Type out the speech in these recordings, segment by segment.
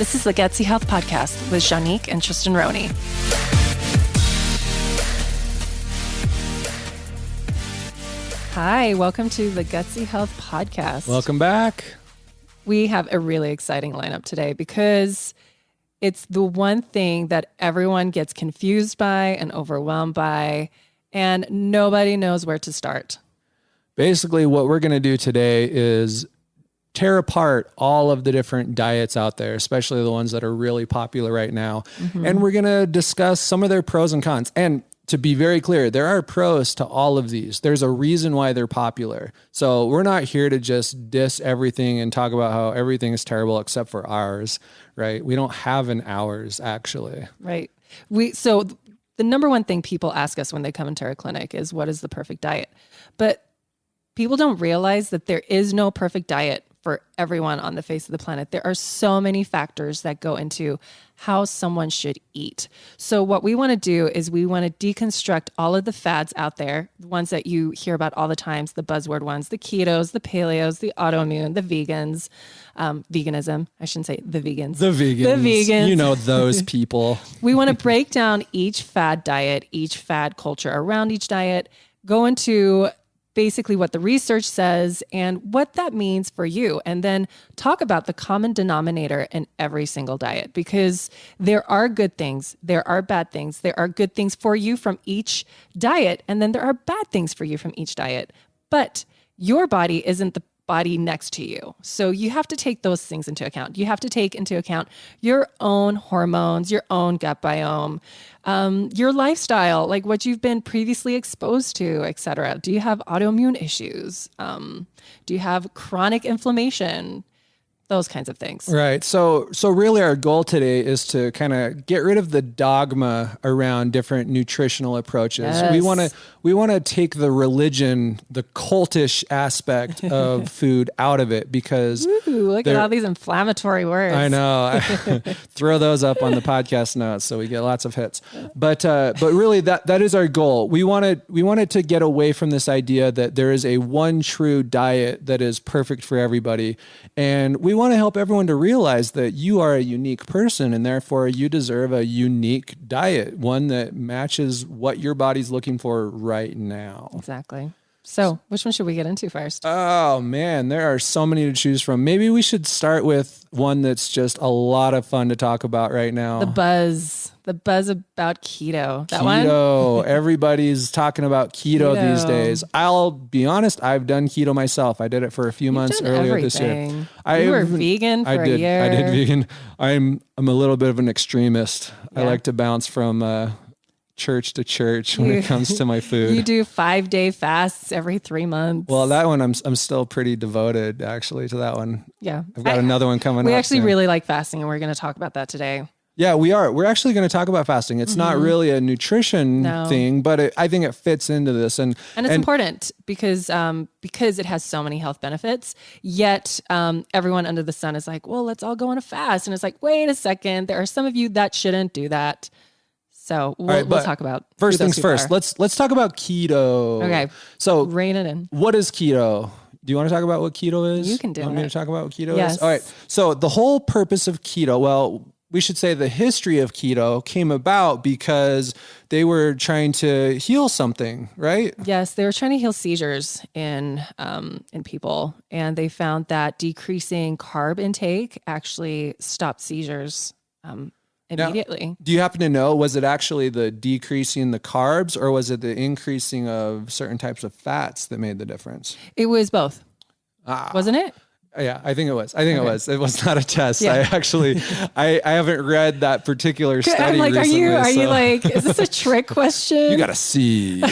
This is the Gutsy Health Podcast with Juanique and Tristin and Juanique. Hi, welcome to the Gutsy Health Podcast. Welcome back. We have a really exciting lineup today because it's the one thing that everyone gets confused by and overwhelmed by, and nobody knows where to start. Basically, what we're going to do today is tear apart all of the different diets out there, especially the ones that are really popular right now. Mm-hmm. And we're going to discuss some of their pros and cons. And to be very clear, there are pros to all of these. There's a reason why they're popular. So we're not here to just diss everything and talk about how everything is terrible except for ours, right? We don't have an ours, actually. Right. So the number one thing people ask us when they come into our clinic is, what is the perfect diet? But people don't realize that there is no perfect diet for everyone on the face of the planet. There are so many factors that go into how someone should eat. So what we want to do is we want to deconstruct all of the fads out there, the ones that you hear about all the times, the buzzword ones, the ketos, the paleos, the autoimmune, the vegans, veganism. I shouldn't say the vegans. The vegans. You know, those people. We want to break down each fad diet, each fad culture around each diet, go into basically what the research says and what that means for you. And then talk about the common denominator in every single diet, because there are good things, there are bad things, there are good things for you from each diet, and then there are bad things for you from each diet. But your body isn't the body next to you. So you have to take those things into account. You have to take into account your own hormones, your own gut biome, your lifestyle, like what you've been previously exposed to, et cetera. Do you have autoimmune issues? Do you have chronic inflammation? Those kinds of things. Right. So really our goal today is to kind of get rid of the dogma around different nutritional approaches. Yes. We want to take the religion, the cultish aspect of food out of it, because look at all these inflammatory words. I know. Throw those up on the podcast notes so we get lots of hits. But really that is our goal. We wanted to get away from this idea that there is a one true diet that is perfect for everybody. And we want to help everyone to realize that you are a unique person and therefore you deserve a unique diet, one that matches what your body's looking for right now. Exactly. So which one should we get into first? Oh man, there are so many to choose from. Maybe we should start with one that's just a lot of fun to talk about right now. The buzz about keto. That keto. one? Everybody's talking about keto these days. I'll be honest, I've done keto myself. I did it for a few months earlier this year. You were vegan for a year. I did vegan. I'm a little bit of an extremist. Yeah. I like to bounce from church to church when it comes to my food. You do 5-day fasts every 3 months. Well, that one I'm still pretty devoted actually to that one. Yeah. I've got another one coming up. We actually soon. really like fasting, and we're going to talk about that today. Yeah, we are. We're actually going to talk about fasting. It's not really a nutrition thing, but I think it fits into this. And it's important because it has so many health benefits, yet everyone under the sun is like, well, let's all go on a fast. And it's like, wait a second, there are some of you that shouldn't do that. So we'll talk about first things first. Let's talk about keto. Okay. So rein it in. What is keto? Do you want to talk about what keto is? You can do it. Want me to talk about what keto Yes. is? All right. So the whole purpose of keto, well, we should say the history of keto came about because they were trying to heal something, right? Yes, they were trying to heal seizures in people, and they found that decreasing carb intake actually stopped seizures immediately. Now, do you happen to know, was it actually the decreasing the carbs, or was it the increasing of certain types of fats that made the difference? It was both. Wasn't it? Yeah, I think it was. It was. It was not a test. Yeah. I haven't read that particular study. I'm like, recently, are you like, is this a trick question? You got to see.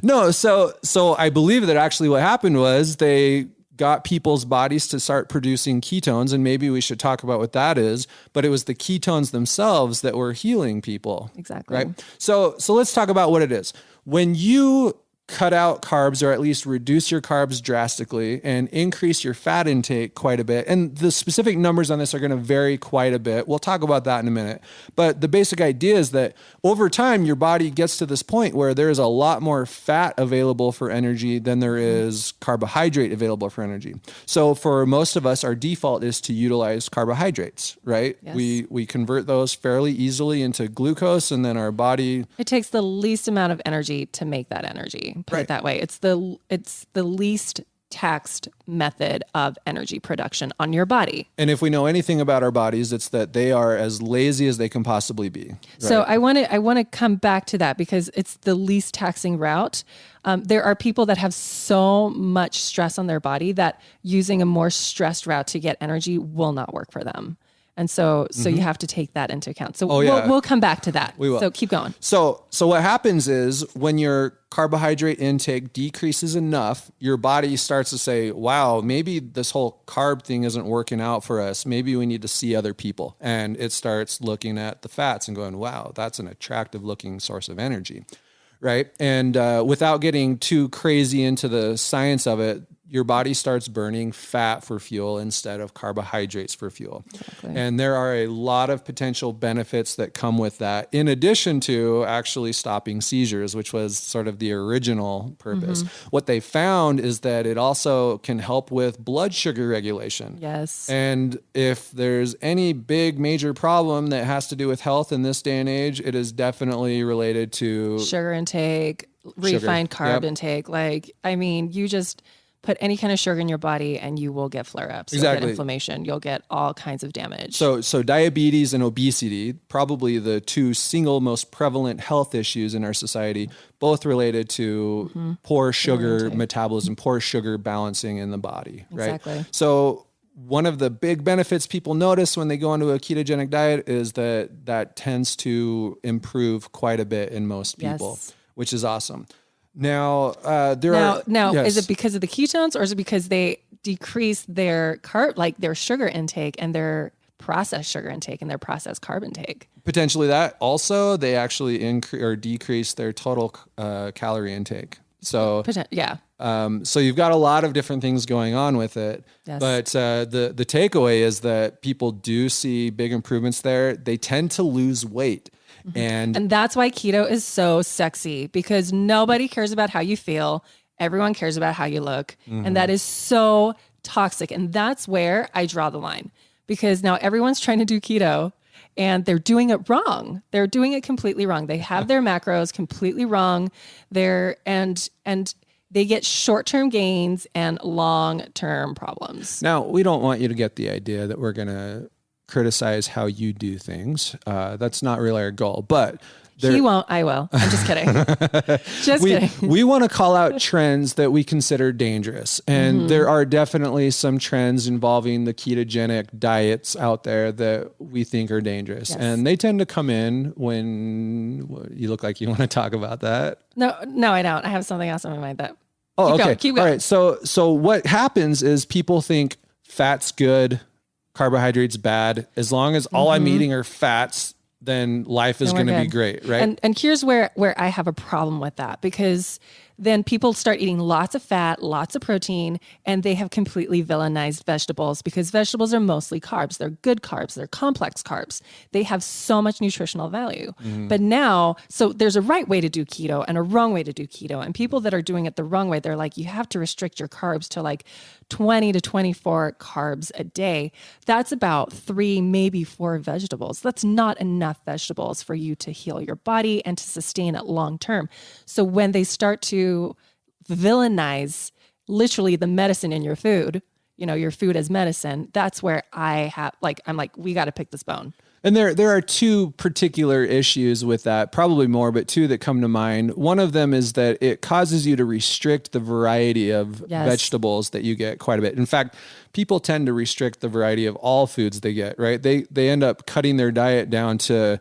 No, so I believe that actually what happened was they got people's bodies to start producing ketones, and maybe we should talk about what that is, but it was the ketones themselves that were healing people. Exactly. Right? So let's talk about what it is. When you cut out carbs or at least reduce your carbs drastically and increase your fat intake quite a bit. And the specific numbers on this are going to vary quite a bit. We'll talk about that in a minute. But the basic idea is that over time, your body gets to this point where there is a lot more fat available for energy than there is carbohydrate available for energy. So for most of us, our default is to utilize carbohydrates, right? Yes. We convert those fairly easily into glucose, and then our body... It takes the least amount of energy to make that energy. Put it that way. It's the least taxed method of energy production on your body. And if we know anything about our bodies, it's that they are as lazy as they can possibly be. Right? So I want to come back to that because it's the least taxing route. There are people that have so much stress on their body that using a more stressed route to get energy will not work for them. And so you have to take that into account. So we'll come back to that. We will. So keep going. So what happens is when your carbohydrate intake decreases enough, your body starts to say, wow, maybe this whole carb thing isn't working out for us. Maybe we need to see other people. And it starts looking at the fats and going, wow, that's an attractive looking source of energy. Right. And without getting too crazy into the science of it, your body starts burning fat for fuel instead of carbohydrates for fuel. Exactly. And there are a lot of potential benefits that come with that, in addition to actually stopping seizures, which was sort of the original purpose. What they found is that it also can help with blood sugar regulation. Yes. And if there's any big major problem that has to do with health in this day and age, it is definitely related to sugar intake, refined carb intake. You just put any kind of sugar in your body and you will get flare-ups. You'll get inflammation. You'll get all kinds of damage. So diabetes and obesity, probably the two single most prevalent health issues in our society, both related to poor sugar metabolism, poor sugar balancing in the body, right? Exactly. So one of the big benefits people notice when they go into a ketogenic diet is that tends to improve quite a bit in most people, which is awesome. Now, is it because of the ketones or is it because they decrease their their sugar intake and their processed sugar intake and their processed carb intake? Potentially that. Also, they actually increase or decrease their total calorie intake. So, so you've got a lot of different things going on with it. Yes. But the takeaway is that people do see big improvements there. They tend to lose weight. And that's why keto is so sexy, because nobody cares about how you feel. Everyone cares about how you look. And that is so toxic. And that's where I draw the line, because now everyone's trying to do keto and they're doing it wrong. They're doing it completely wrong. They have their macros completely wrong. And they get short-term gains and long-term problems. Now, we don't want you to get the idea that we're going to criticize how you do things. That's not really our goal, but he won't. I will. I'm just kidding. Kidding. We want to call out trends that we consider dangerous. And there are definitely some trends involving the ketogenic diets out there that we think are dangerous. Yes. And they tend to come in when you look like you want to talk about that. No, I don't. I have something else in my mind that. Keep going. All right. So what happens is people think fat's good, carbohydrates bad. As long as all I'm eating are fats, then life is going to be great, right? And here's where I have a problem with that, because then people start eating lots of fat, lots of protein, and they have completely villainized vegetables, because vegetables are mostly carbs. They're good carbs. They're complex carbs. They have so much nutritional value. But now, so there's a right way to do keto and a wrong way to do keto. And people that are doing it the wrong way, they're like, you have to restrict your carbs to like 20 to 24 carbs a day. That's about 3, maybe 4 vegetables. That's not enough vegetables for you to heal your body and to sustain it long term. So when they start to villainize literally the medicine in your food, your food as medicine, that's where I'm like, we got to pick this bone. And there are 2 particular issues with that, probably more, but 2 that come to mind. One of them is that it causes you to restrict the variety of vegetables that you get quite a bit. In fact, people tend to restrict the variety of all foods they get, right? They end up cutting their diet down to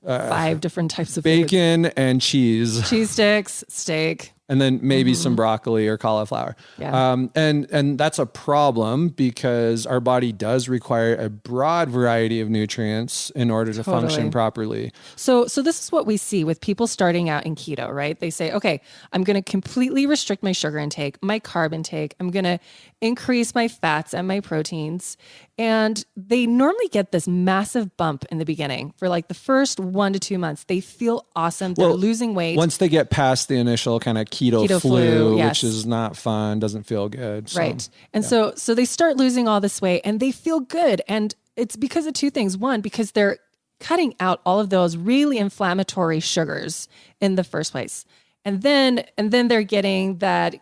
5 different types of bacon and cheese. Cheese sticks, steak. and then maybe some broccoli or cauliflower. Yeah. And that's a problem because our body does require a broad variety of nutrients in order to function properly. So this is what we see with people starting out in keto, right? They say, okay, I'm going to completely restrict my sugar intake, my carb intake. I'm going to increase my fats and my proteins. And they normally get this massive bump in the beginning for like the first 1 to 2 months. They feel awesome. They're losing weight. Once they get past the initial kind of keto flu, yes. which is not fun, doesn't feel good. So, right. And so they start losing all this weight and they feel good. And it's because of two things. One, because they're cutting out all of those really inflammatory sugars in the first place. And then they're getting the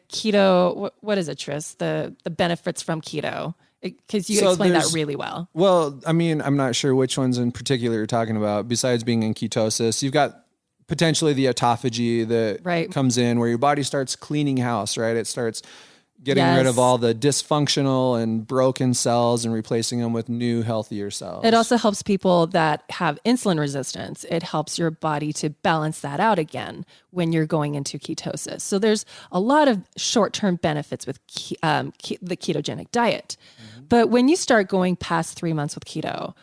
keto, what is it, Tris? The benefits from keto. Because you explained that really well. Well, I mean, I'm not sure which ones in particular you're talking about. Besides being in ketosis, you've got potentially the autophagy that comes in where your body starts cleaning house, right? It starts getting rid of all the dysfunctional and broken cells and replacing them with new, healthier cells. It also helps people that have insulin resistance. It helps your body to balance that out again when you're going into ketosis. So there's a lot of short-term benefits with the ketogenic diet. But when you start going past 3 months with keto,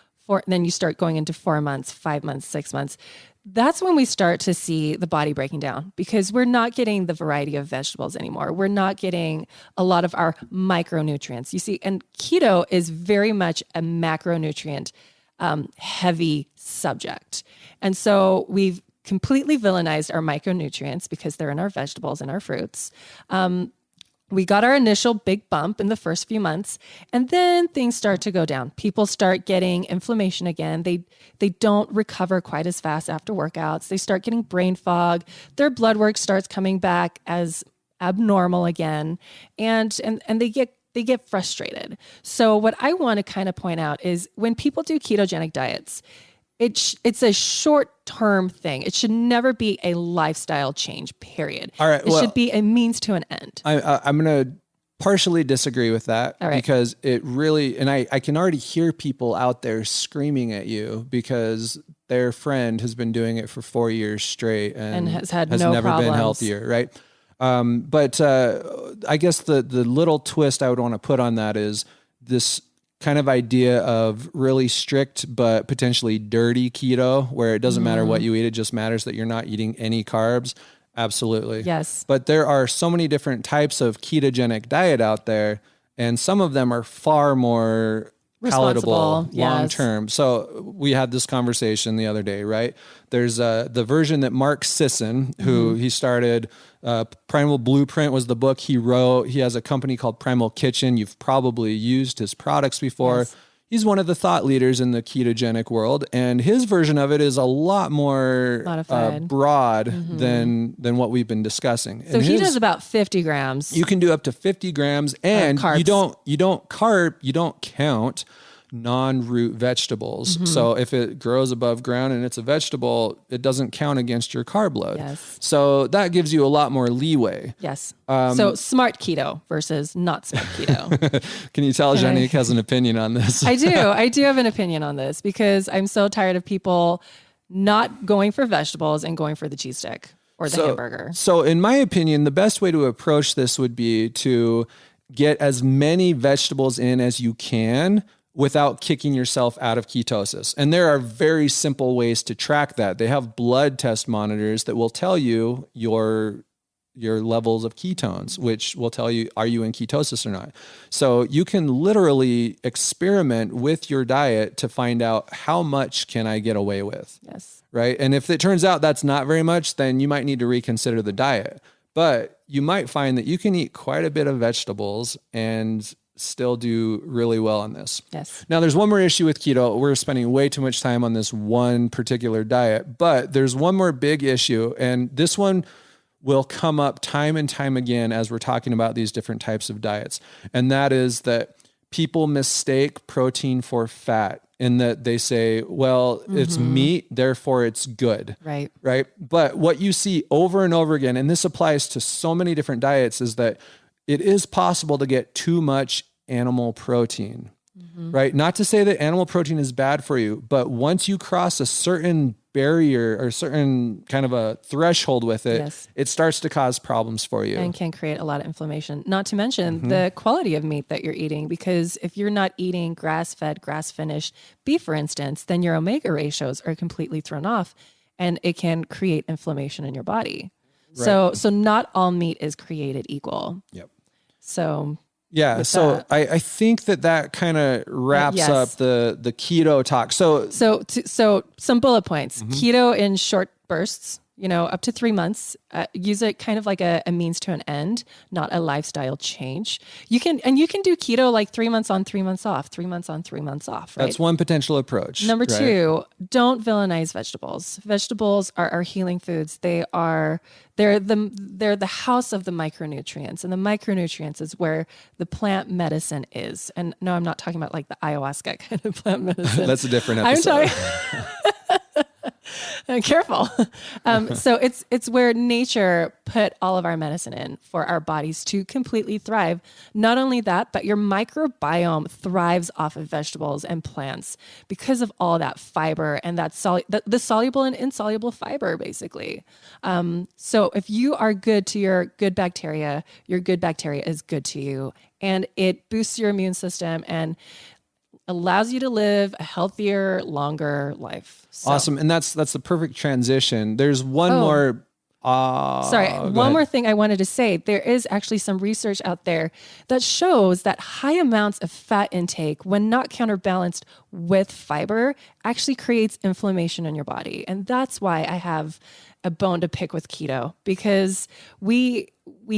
then you start going into 4 months, 5 months, 6 months, that's when we start to see the body breaking down because we're not getting the variety of vegetables anymore. We're not getting a lot of our micronutrients. You see, and keto is very much a macronutrient heavy subject. And so we've completely villainized our micronutrients because they're in our vegetables and our fruits. We got our initial big bump in the first few months, and then things start to go down. People start getting inflammation again. They don't recover quite as fast after workouts. They start getting brain fog. Their blood work starts coming back as abnormal again, and they get frustrated. So what I want to kind of point out is when people do ketogenic diets, it's a short-term thing. It should never be a lifestyle change, period. All right. It should be a means to an end. I'm going to partially disagree with that because it really, and I can already hear people out there screaming at you because their friend has been doing it for 4 years straight and has had has no never problems. been healthier, right? But I guess the little twist I would want to put on that is this kind of idea of really strict but potentially dirty keto, where it doesn't matter what you eat, it just matters that you're not eating any carbs. Absolutely. Yes. But there are so many different types of ketogenic diet out there, and some of them are far more palatable long term. So we had this conversation the other day, right? There's the version that Mark Sisson, who he started, Primal Blueprint was the book he wrote. He has a company called Primal Kitchen. You've probably used his products before. Yes. He's one of the thought leaders in the ketogenic world, and his version of it is a lot more broad than what we've been discussing. So he does about 50 grams. You can do up to 50 grams, and you don't count non-root vegetables. So if it grows above ground and it's a vegetable, it doesn't count against your carb load. Yes. So that gives you a lot more leeway. Yes. So smart keto versus not smart keto. Can you tell Juanique has an opinion on this? I do have an opinion on this because I'm so tired of people not going for vegetables and going for the cheese stick or the hamburger. So in my opinion, the best way to approach this would be to get as many vegetables in as you can without kicking yourself out of ketosis. And there are very simple ways to track that. They have blood test monitors that will tell you your levels of ketones, which will tell you, are you in ketosis or not? So you can literally experiment with your diet to find out how much can I get away with. Yes. Right. And if it turns out that's not very much, then you might need to reconsider the diet. But you might find that you can eat quite a bit of vegetables and still do really well on this. Yes. Now there's one more issue with keto. We're spending way too much time on this one particular diet, but there's one more big issue, and this one will come up time and time again as we're talking about these different types of diets. And that is that people mistake protein for fat, in that they say, well, it's meat, therefore it's good. Right. Right. But what you see over and over again, and this applies to so many different diets, is that it is possible to get too much animal protein. right? Not to say that animal protein is bad for you, but once you cross a certain barrier or certain kind of a threshold with it, it starts to cause problems for you. And can create a lot of inflammation. Not to mention the quality of meat that you're eating, because if you're not eating grass-fed, grass-finished beef, for instance, then your omega ratios are completely thrown off and it can create inflammation in your body. Right. So not all meat is created equal. Yep. So yeah, so I think that kind of wraps up the keto talk. So some bullet points. Keto in short bursts, up to 3 months. Use it kind of like a means to an end, not a lifestyle change. You can do keto like 3 months on, 3 months off, 3 mons on, 3 months off. Right? That's one potential approach. Number two, don't villainize vegetables. Vegetables are healing foods. They're the house of the micronutrients, and the micronutrients is where the plant medicine is. And no, I'm not talking about like the ayahuasca kind of plant medicine. That's a different episode. I'm talking. Careful. So it's where nature put all of our medicine in for our bodies to completely thrive. Not only that, but your microbiome thrives off of vegetables and plants because of all that fiber and that the soluble and insoluble fiber, basically. So if you are good to your good bacteria is good to you, and it boosts your immune system and allows you to live a healthier, longer life. So. Awesome. And that's the perfect transition. There's one more. One more thing I wanted to say. There is actually some research out there that shows that high amounts of fat intake, when not counterbalanced with fiber, actually creates inflammation in your body. And that's why I have a bone to pick with keto, because we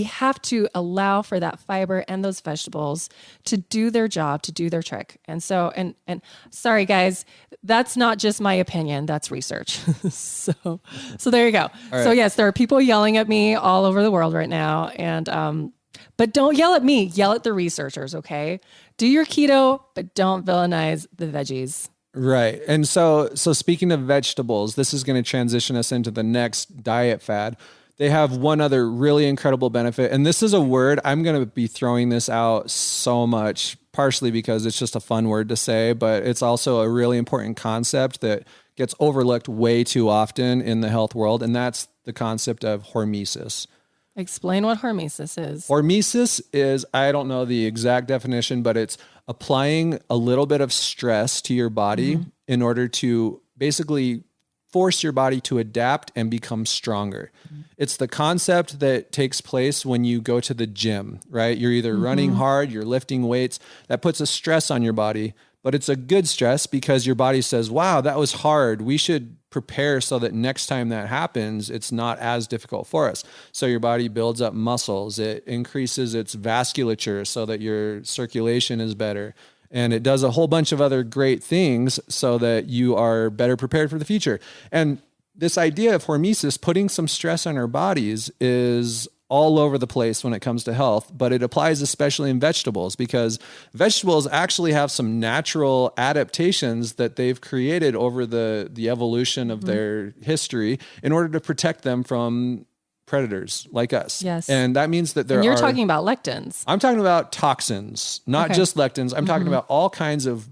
have to allow for that fiber and those vegetables to do their job, to do their trick. And so, and sorry guys, that's not just my opinion, that's research. so there you go. Right. So yes, there are people yelling at me all over the world right now. And, but don't yell at me, yell at the researchers. Okay. Do your keto, but don't villainize the veggies. Right. And so speaking of vegetables, this is going to transition us into the next diet fad. They have one other really incredible benefit. And this is a word, I'm going to be throwing this out so much, partially because it's just a fun word to say, but it's also a really important concept that gets overlooked way too often in the health world. And that's the concept of hormesis. Explain what hormesis is. Hormesis is, I don't know the exact definition, but it's applying a little bit of stress to your body in order to basically force your body to adapt and become stronger. It's the concept that takes place when you go to the gym, right? You're either running hard, you're lifting weights. That puts a stress on your body, but it's a good stress because your body says, wow, that was hard. We should prepare so that next time that happens, it's not as difficult for us. So your body builds up muscles. It increases its vasculature so that your circulation is better. And it does a whole bunch of other great things so that you are better prepared for the future. And this idea of hormesis, putting some stress on our bodies, is all over the place when it comes to health, but it applies especially in vegetables, because vegetables actually have some natural adaptations that they've created over the evolution of their history in order to protect them from predators like us. Yes. And that means that you're talking about lectins. I'm talking about toxins, not just lectins. I'm talking about all kinds of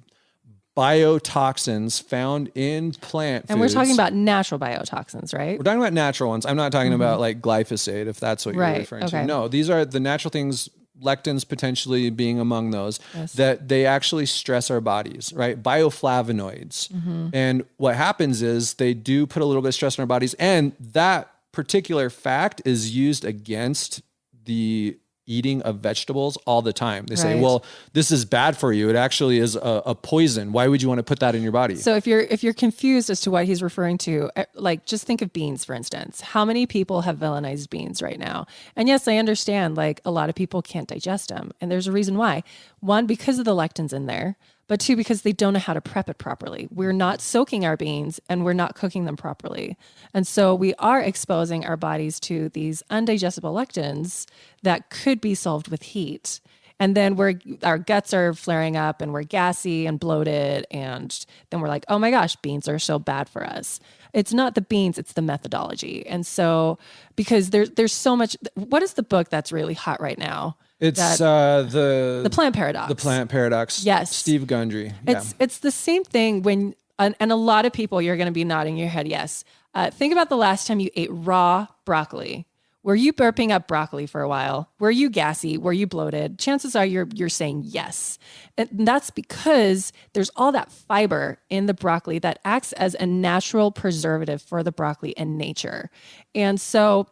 biotoxins found in plant foods. And we're talking about natural biotoxins, right? We're talking about natural ones. I'm not talking about like glyphosate, if that's what you're referring to. No, these are the natural things, lectins potentially being among those, that they actually stress our bodies, right? Bioflavonoids. And what happens is they do put a little bit of stress on our bodies, and that particular fact is used against the eating of vegetables all the time. They say, well, this is bad for you. It actually is a poison. Why would you want to put that in your body? So if you're confused as to what he's referring to, like just think of beans, for instance. How many people have villainized beans right now? And yes, I understand, like a lot of people can't digest them. And there's a reason why. One, because of the lectins in there. But two, because they don't know how to prep it properly. We're not soaking our beans and we're not cooking them properly. And so we are exposing our bodies to these undigestible lectins that could be solved with heat. And then our guts are flaring up and we're gassy and bloated. And then we're like, oh my gosh, beans are so bad for us. It's not the beans, it's the methodology. And so, because there's so much, what is the book that's really hot right now? It's the plant paradox. The plant paradox. Yes. Steve Gundry. It's the same thing when, and a lot of people, you're going to be nodding your head. Yes. Think about the last time you ate raw broccoli. Were you burping up broccoli for a while? Were you gassy? Were you bloated? Chances are you're saying yes. And that's because there's all that fiber in the broccoli that acts as a natural preservative for the broccoli in nature. And so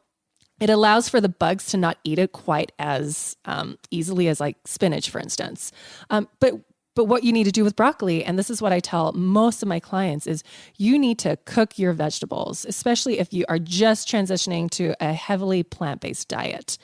it allows for the bugs to not eat it quite as easily as like spinach, for instance. But what you need to do with broccoli, and this is what I tell most of my clients, is you need to cook your vegetables, especially if you are just transitioning to a heavily plant-based diet.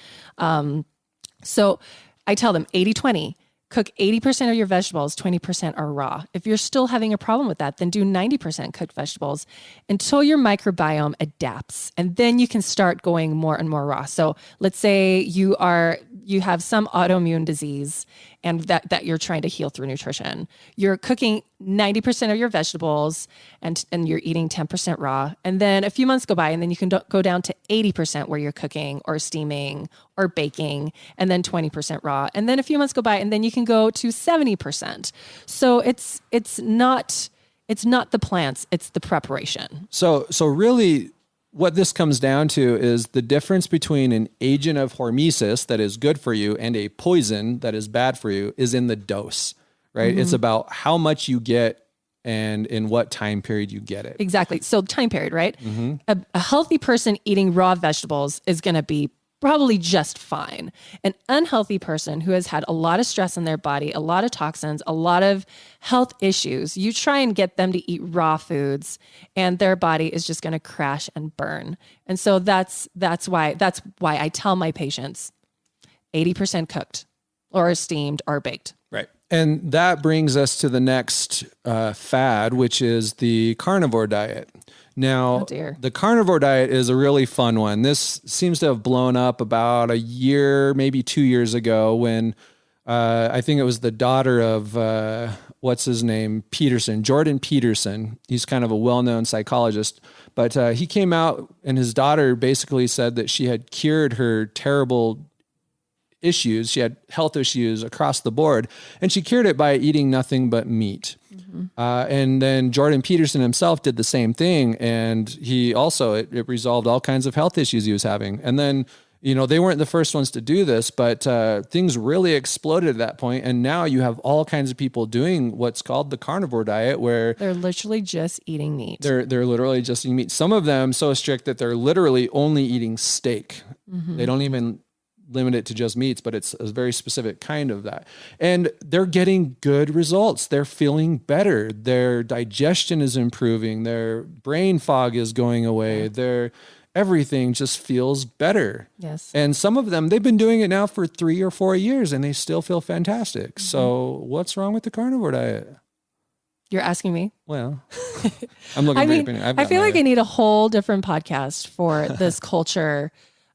So I tell them 80-20. Cook 80% of your vegetables, 20% are raw. If you're still having a problem with that, then do 90% cooked vegetables until your microbiome adapts. And then you can start going more and more raw. So let's say you have some autoimmune disease and that you're trying to heal through nutrition. You're cooking 90% of your vegetables and you're eating 10% raw. And then a few months go by and then you can go down to 80% where you're cooking or steaming or baking, and then 20% raw. And then a few months go by and then you can go to 70%. So it's not the plants, it's the preparation. So really what this comes down to is the difference between an agent of hormesis that is good for you and a poison that is bad for you is in the dose, right? Mm-hmm. It's about how much you get and in what time period you get it. Exactly. So time period, right? Mm-hmm. A healthy person eating raw vegetables is going to be probably just fine. An unhealthy person who has had a lot of stress in their body, a lot of toxins, a lot of health issues, you try and get them to eat raw foods and their body is just going to crash and burn. And so that's why I tell my patients 80% cooked or steamed or baked. Right. And that brings us to the next fad, which is the carnivore diet. Now, the carnivore diet is a really fun one. This seems to have blown up about a year, maybe 2 years ago when I think it was the daughter of, what's his name? Jordan Peterson. He's kind of a well-known psychologist, but he came out and his daughter basically said that she had cured her terrible issues. She had health issues across the board, and she cured it by eating nothing but meat. Mm-hmm. And then Jordan Peterson himself did the same thing. And he also, it resolved all kinds of health issues he was having. And then, they weren't the first ones to do this, but things really exploded at that point. And now you have all kinds of people doing what's called the carnivore diet, where they're literally just eating meat. They're literally just eating meat. Some of them so strict that they're literally only eating steak. Mm-hmm. They don't even limit it to just meats, but it's a very specific kind of that. And they're getting good results. They're feeling better. Their digestion is improving. Their brain fog is going away. Their everything just feels better. Yes. And some of them, they've been doing it now for 3 or 4 years and they still feel fantastic. Mm-hmm. So what's wrong with the carnivore diet? You're asking me? Well, I'm looking for your opinion. I feel like I need a whole different podcast for this culture.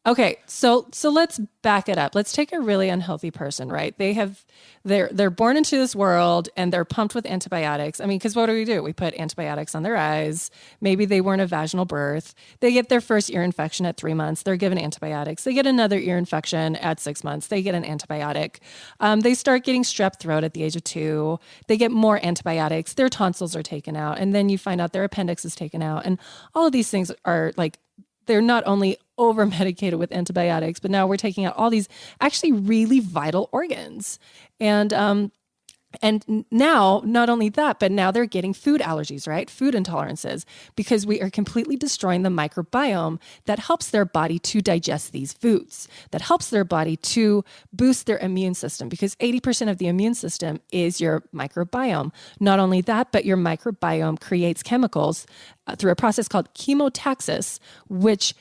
Okay, so let's back it up. Let's take a really unhealthy person, right? They're born into this world and they're pumped with antibiotics. I mean, because what do? We put antibiotics on their eyes. Maybe they weren't a vaginal birth. They get their first ear infection at 3 months. They're given antibiotics. They get another ear infection at 6 months. They get an antibiotic. They start getting strep throat at the age of 2. They get more antibiotics. Their tonsils are taken out. And then you find out their appendix is taken out. And all of these things are like, they're not only over medicated with antibiotics, but now we're taking out all these actually really vital organs. And now, not only that, but now they're getting food allergies, right? Food intolerances, because we are completely destroying the microbiome that helps their body to digest these foods, that helps their body to boost their immune system, because 80% of the immune system is your microbiome. Not only that, but your microbiome creates chemicals through a process called chemotaxis, which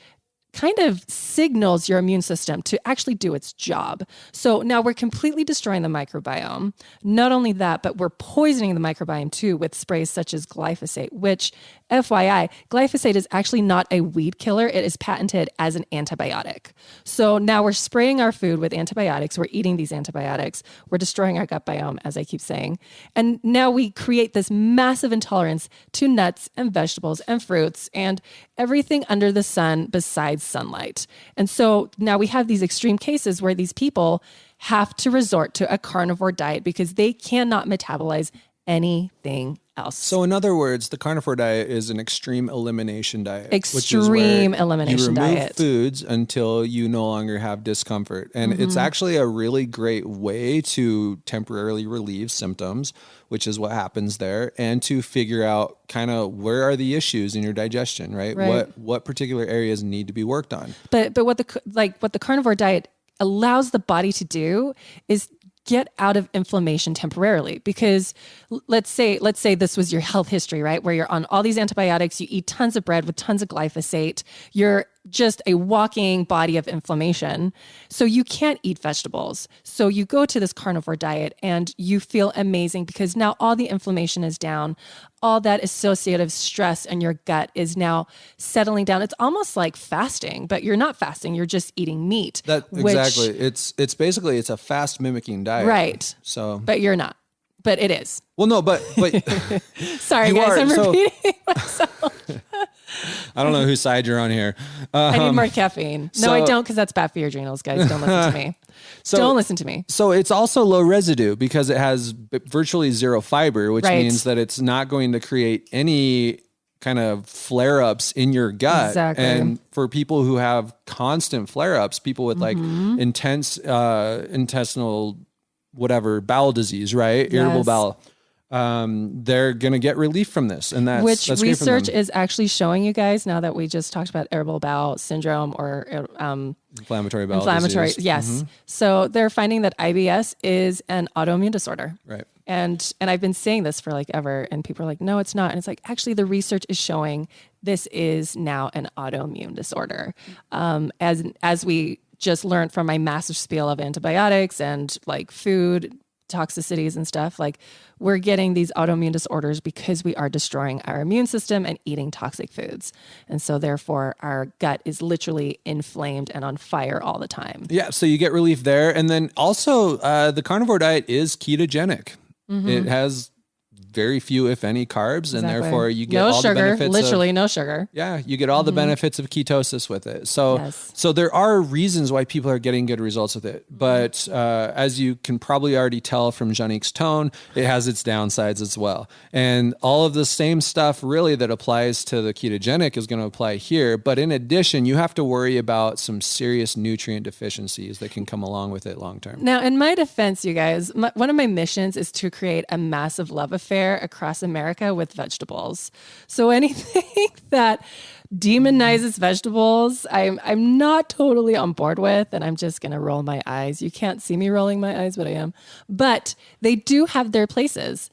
kind of signals your immune system to actually do its job. So now we're completely destroying the microbiome. Not only that, but we're poisoning the microbiome too with sprays such as glyphosate, which FYI, glyphosate is actually not a weed killer. It is patented as an antibiotic. So now we're spraying our food with antibiotics. We're eating these antibiotics. We're destroying our gut biome, as I keep saying. And now we create this massive intolerance to nuts and vegetables and fruits and everything under the sun besides sunlight. And so now we have these extreme cases where these people have to resort to a carnivore diet because they cannot metabolize anything else. So in other words, the carnivore diet is an extreme elimination diet. Extreme elimination diet. You remove foods until you no longer have discomfort. And it's actually a really great way to temporarily relieve symptoms, which is what happens there, and to figure out kind of where are the issues in your digestion, right? What particular areas need to be worked on. But what the carnivore diet allows the body to do is get out of inflammation temporarily. Because let's say this was your health history, right? Where you're on all these antibiotics, you eat tons of bread with tons of glyphosate, you're just a walking body of inflammation. So you can't eat vegetables. So you go to this carnivore diet and you feel amazing because now all the inflammation is down. All that associative stress in your gut is now settling down. It's almost like fasting, but you're not fasting. You're just eating meat. Exactly. It's basically, it's a fast mimicking diet. Right. So, but you're not. But it is. Well, no, but sorry guys, I'm repeating myself. I don't know whose side you're on here. I need more caffeine. No, I don't, because that's bad for your adrenals, guys. Don't listen to me. Don't listen to me. So it's also low residue because it has virtually zero fiber, which Right. means that it's not going to create any kind of flare-ups in your gut. Exactly. And for people who have constant flare-ups, people with like intense intestinal bowel disease, right? Irritable bowel. They're going to get relief from this. And that's research is actually showing you guys, now that we just talked about irritable bowel syndrome or inflammatory bowel disease. Yes. So they're finding that IBS is an autoimmune disorder. Right. And I've been saying this for like ever, and people are like, no, it's not. And it's like, actually the research is showing this is now an autoimmune disorder. As we just learned from my massive spiel of antibiotics and like food toxicities and stuff, like we're getting these autoimmune disorders because we are destroying our immune system and eating toxic foods. And so therefore our gut is literally inflamed and on fire all the time. Yeah. So you get relief there. And then also the carnivore diet is ketogenic. It has very few, if any, carbs, and therefore you get all the benefits. Literally no sugar. Yeah, you get all the benefits of ketosis with it. So, so there are reasons why people are getting good results with it. But as you can probably already tell from Juanique's tone, it has its downsides as well. And all of the same stuff really that applies to the ketogenic is going to apply here. But in addition, you have to worry about some serious nutrient deficiencies that can come along with it long term. Now, in my defense, you guys, one of my missions is to create a massive love affair across America with vegetables. So anything that demonizes vegetables, I'm not totally on board with, and I'm just going to roll my eyes. You can't see me rolling my eyes, but I am. But they do have their places,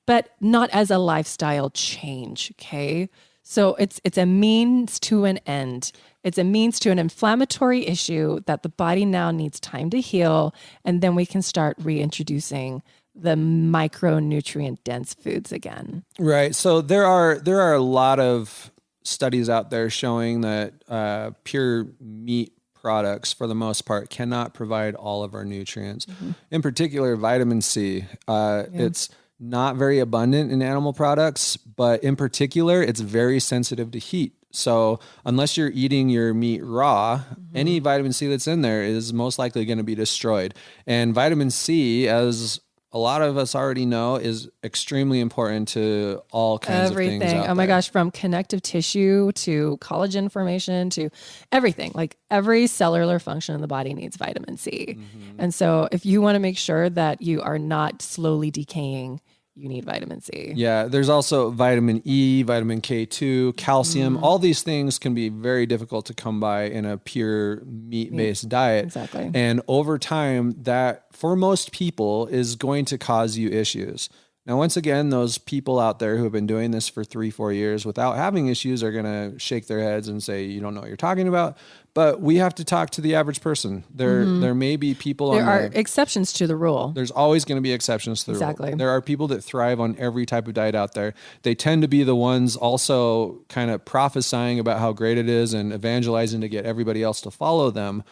but not as a lifestyle change, okay? So it's a means to an end. It's a means to an inflammatory issue that the body now needs time to heal, and then we can start reintroducing the micronutrient dense foods again. Right. So there are a lot of studies out there showing that pure meat products, for the most part, cannot provide all of our nutrients. In particular, vitamin C. It's not very abundant in animal products, but in particular, it's very sensitive to heat. So unless you're eating your meat raw, any vitamin C that's in there is most likely going to be destroyed. And vitamin C, as a lot of us already know, is extremely important to all kinds of things out Oh my gosh, from connective tissue to collagen formation to everything. Like every cellular function in the body needs vitamin C. And so if you want to make sure that you are not slowly decaying, you need vitamin C. Yeah, there's also vitamin E, vitamin K2, calcium. All these things can be very difficult to come by in a pure meat-based diet. Exactly. And over time, that for most people is going to cause you issues. Now, once again, those people out there who have been doing this for 3-4 years without having issues are going to shake their heads and say, you don't know what you're talking about. But we have to talk to the average person. There may be people there are exceptions to the rule. There's always going to be exceptions to the rule. There are people that thrive on every type of diet out there. They tend to be the ones also kind of prophesying about how great it is and evangelizing to get everybody else to follow them.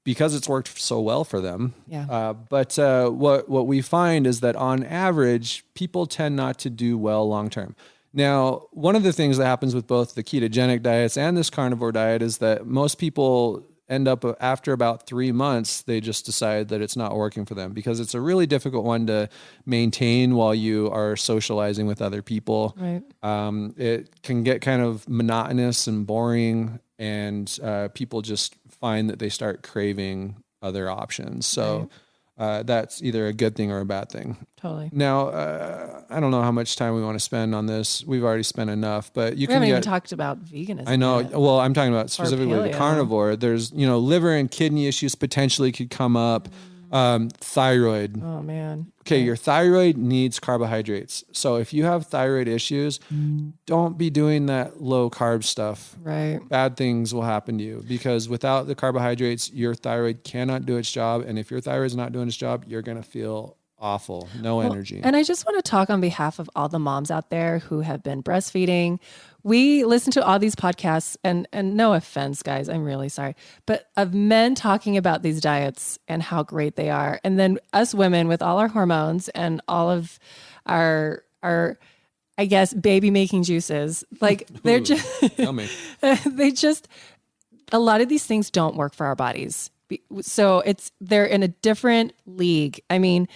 Because it's worked so well for them. Yeah. But what we find is that on average, people tend not to do well long-term. Now, one of the things that happens with both the ketogenic diets and this carnivore diet is that most people end up after about 3 months, they just decide that it's not working for them because it's a really difficult one to maintain while you are socializing with other people. Right. It can get kind of monotonous and boring, and people just find that they start craving other options. So that's either a good thing or a bad thing. Totally. Now, I don't know how much time we want to spend on this. We've already spent enough, but we haven't even talked about veganism. I know. Yet. Well, I'm talking about specifically the carnivore. There's, liver and kidney issues potentially could come up. Thyroid. Oh man. Okay. Your thyroid needs carbohydrates. So if you have thyroid issues, don't be doing that low carb stuff. Right. Bad things will happen to you because without the carbohydrates, your thyroid cannot do its job. And if your thyroid is not doing its job, you're going to feel awful. No energy. And I just want to talk on behalf of all the moms out there who have been breastfeeding. We listen to all these podcasts and no offense, guys, I'm really sorry, but of men talking about these diets and how great they are. And then us women with all our hormones and all of our I guess, baby making juices, like they're just, a lot of these things don't work for our bodies. So they're in a different league. I mean,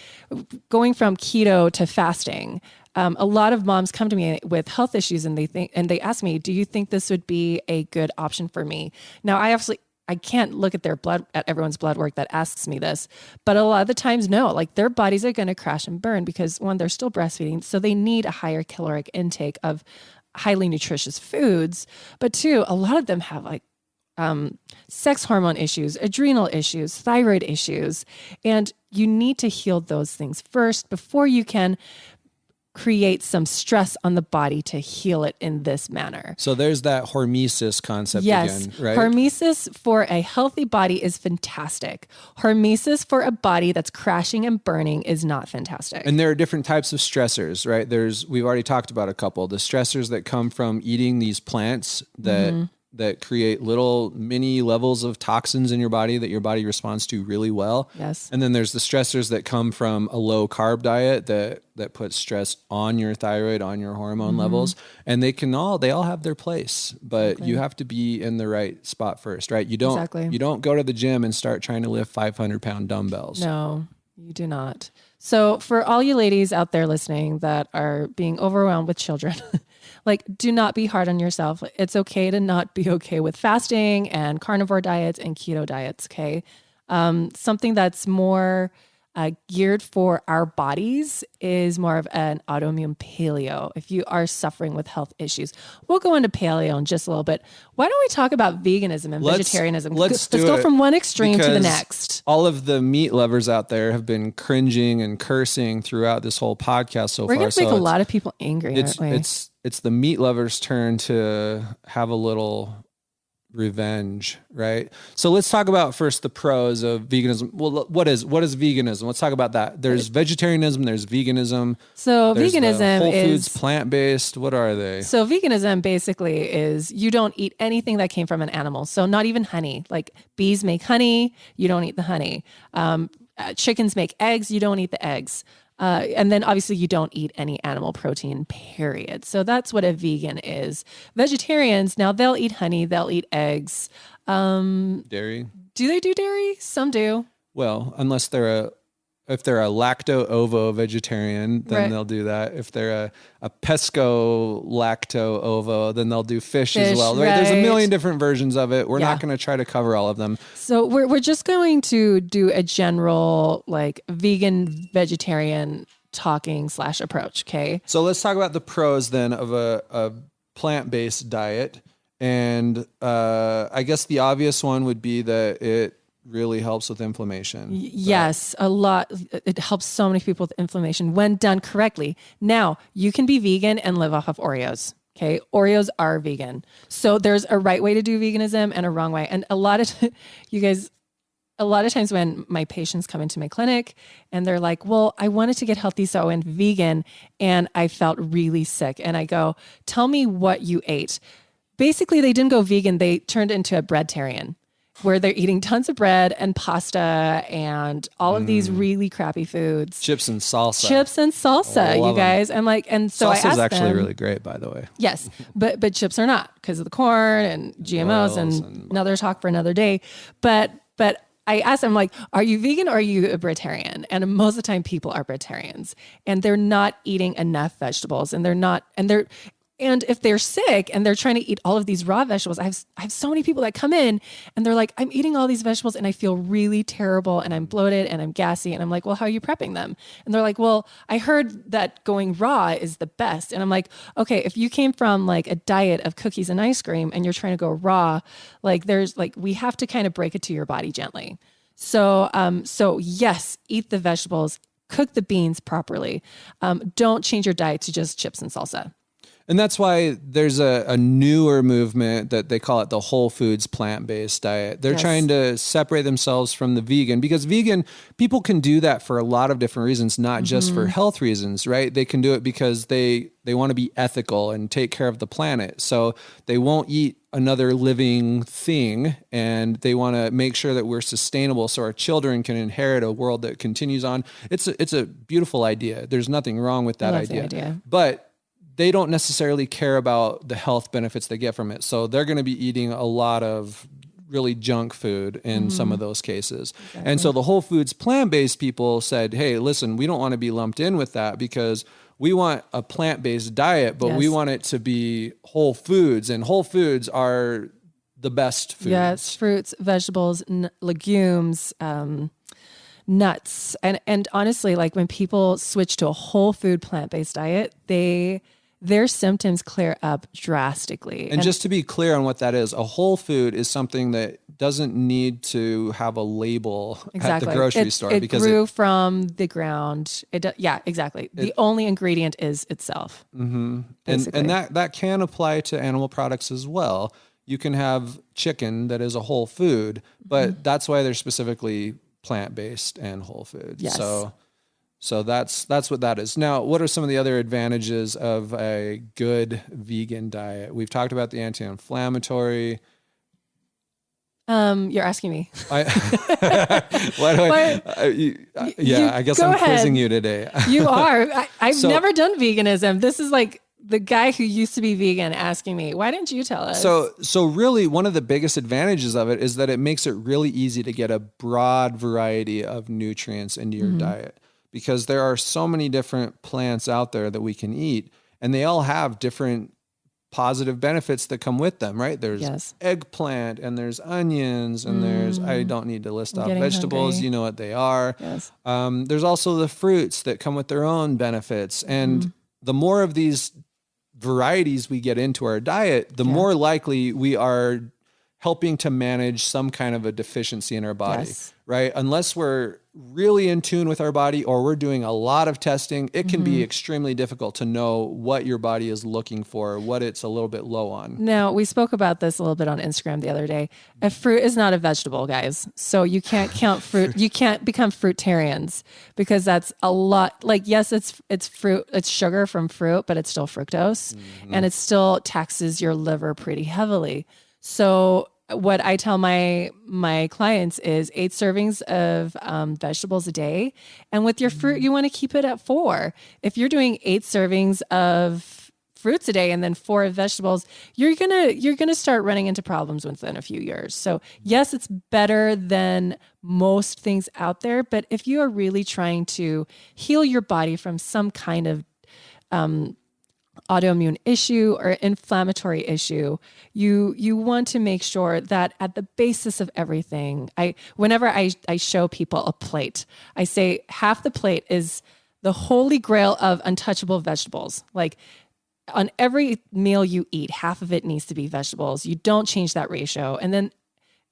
going from keto to fasting, a lot of moms come to me with health issues and they ask me, do you think this would be a good option for me? Now, I can't look at at everyone's blood work that asks me this, but a lot of the times, no, like their bodies are going to crash and burn because one, they're still breastfeeding. So they need a higher caloric intake of highly nutritious foods. But two, a lot of them have like sex hormone issues, adrenal issues, thyroid issues, and you need to heal those things first before you can create some stress on the body to heal it in this manner. So there's that hormesis concept again, right? Hormesis for a healthy body is fantastic. Hormesis for a body that's crashing and burning is not fantastic. And there are different types of stressors, right? We've already talked about a couple. The stressors that come from eating these plants that create little mini levels of toxins in your body that your body responds to really well. Yes. And then there's the stressors that come from a low carb diet that puts stress on your thyroid, on your hormone levels. And they all have their place, but you have to be in the right spot first, right? You don't go to the gym and start trying to lift 500-pound dumbbells. No, you do not. So for all you ladies out there listening that are being overwhelmed with children, like, do not be hard on yourself. It's okay to not be okay with fasting and carnivore diets and keto diets, okay? Something that's more geared for our bodies is more of an autoimmune paleo. If you are suffering with health issues, we'll go into paleo in just a little bit. Why don't we talk about veganism and vegetarianism? Let's go from one extreme to the next. All of the meat lovers out there have been cringing and cursing throughout this whole podcast so far. We're going to make a lot of people angry, aren't we? It's the meat lovers' turn to have a little revenge, right? So let's talk about first the pros of veganism. Well, what is veganism? Let's talk about that. There's vegetarianism, there's veganism. So there's veganism Whole is foods, plant-based. What are they? So veganism basically is you don't eat anything that came from an animal. So not even honey. Like bees make honey, you don't eat the honey. Chickens make eggs, you don't eat the eggs. And then obviously you don't eat any animal protein, period. So that's what a vegan is. Vegetarians, now they'll eat honey, they'll eat eggs. Dairy. Do they do dairy? Some do. Well, unless if they're a lacto-ovo vegetarian, then they'll do that. If they're a pesco-lacto-ovo, then they'll do fish as well. Right? There's a million different versions of it. We're not going to try to cover all of them. So we're just going to do a general like vegan vegetarian talking / approach. Okay. So let's talk about the pros then of a plant-based diet. And I guess the obvious one would be that it really helps with inflammation. Yes, a lot. It helps so many people with inflammation when done correctly. Now, you can be vegan and live off of Oreos. Okay. Oreos are vegan. So there's a right way to do veganism and a wrong way. And a lot of times when my patients come into my clinic and they're like, well, I wanted to get healthy, so I went vegan and I felt really sick. And I go, tell me what you ate. Basically, they didn't go vegan. They turned into a breadtarian, where they're eating tons of bread and pasta and all of these really crappy foods. Chips and salsa, you guys. And so I asked them. Salsa's actually really great, by the way. Yes, but chips are not, because of the corn and GMOs and another talk for another day. But I asked them, like, are you vegan or are you a breadtarian? And most of the time people are breadtarians, and they're not eating enough vegetables, and if they're sick and they're trying to eat all of these raw vegetables, I have so many people that come in and they're like, I'm eating all these vegetables and I feel really terrible and I'm bloated and I'm gassy. And I'm like, well, how are you prepping them? And they're like, well, I heard that going raw is the best. And I'm like, okay, if you came from like a diet of cookies and ice cream and you're trying to go raw, we have to kind of break it to your body gently. So yes, eat the vegetables, cook the beans properly. Don't change your diet to just chips and salsa. And that's why there's a newer movement that they call it the whole foods plant-based diet. They're trying to separate themselves from the vegan, because vegan, people can do that for a lot of different reasons, not just for health reasons, right? They can do it because they want to be ethical and take care of the planet. So they won't eat another living thing, and they want to make sure that we're sustainable so our children can inherit a world that continues on. It's a beautiful idea. There's nothing wrong with that idea. But they don't necessarily care about the health benefits they get from it. So they're going to be eating a lot of really junk food in some of those cases. Exactly. And so the whole foods plant-based people said, hey, listen, we don't want to be lumped in with that, because we want a plant-based diet, but we want it to be whole foods, and whole foods are the best foods. Yes, fruits, vegetables, legumes, nuts. And honestly, like when people switch to a whole food plant-based diet, their symptoms clear up drastically. And just to be clear on what that is, a whole food is something that doesn't need to have a label at the grocery store. It grew from the ground. Exactly. The only ingredient is itself. Mm-hmm. And that can apply to animal products as well. You can have chicken that is a whole food, but that's why they're specifically plant-based and whole food. Yes. So that's what that is. Now, what are some of the other advantages of a good vegan diet? We've talked about the anti-inflammatory. You're asking me. I guess I'm quizzing you today. You are. I've never done veganism. This is like the guy who used to be vegan asking me, why didn't you tell us? So really one of the biggest advantages of it is that it makes it really easy to get a broad variety of nutrients into your diet, because there are so many different plants out there that we can eat, and they all have different positive benefits that come with them, right? There's eggplant, and there's onions, and there's, I don't need to list off vegetables. Hungry. You know what they are. Yes. There's also the fruits that come with their own benefits. And the more of these varieties we get into our diet, the more likely we are helping to manage some kind of a deficiency in our body, right? Unless we're really in tune with our body or we're doing a lot of testing, it can be extremely difficult to know what your body is looking for, what it's a little bit low on. Now, we spoke about this a little bit on Instagram the other day. A fruit is not a vegetable, guys. So you can't count fruit. You can't become fruitarians, because that's a lot. Like, yes, it's fruit, it's sugar from fruit, but it's still fructose, and it still taxes your liver pretty heavily. So what I tell my clients is 8 servings of vegetables a day. And with your fruit, you want to keep it at 4. If you're doing 8 servings of fruits a day and then 4 of vegetables, you're gonna start running into problems within a few years. So yes, it's better than most things out there. But if you are really trying to heal your body from some kind of autoimmune issue or inflammatory issue, you want to make sure that at the basis of everything, whenever I show people a plate, I say half the plate is the holy grail of untouchable vegetables. Like, on every meal you eat, half of it needs to be vegetables. You don't change that ratio. And then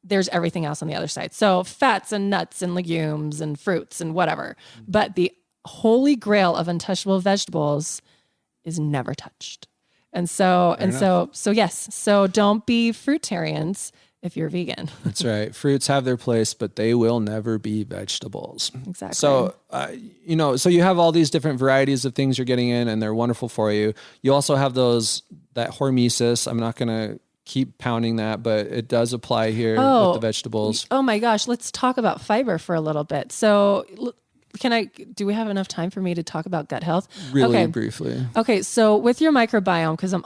there's everything else on the other side. So fats and nuts and legumes and fruits and whatever. But the holy grail of untouchable vegetables is never touched. And so, yes. So don't be fruitarians if you're vegan. That's right. Fruits have their place, but they will never be vegetables. Exactly. So, so you have all these different varieties of things you're getting in, and they're wonderful for you. You also have that hormesis. I'm not going to keep pounding that, but it does apply here with the vegetables. Oh my gosh. Let's talk about fiber for a little bit. So do we have enough time for me to talk about gut health? Really briefly. Okay. So with your microbiome, because I'm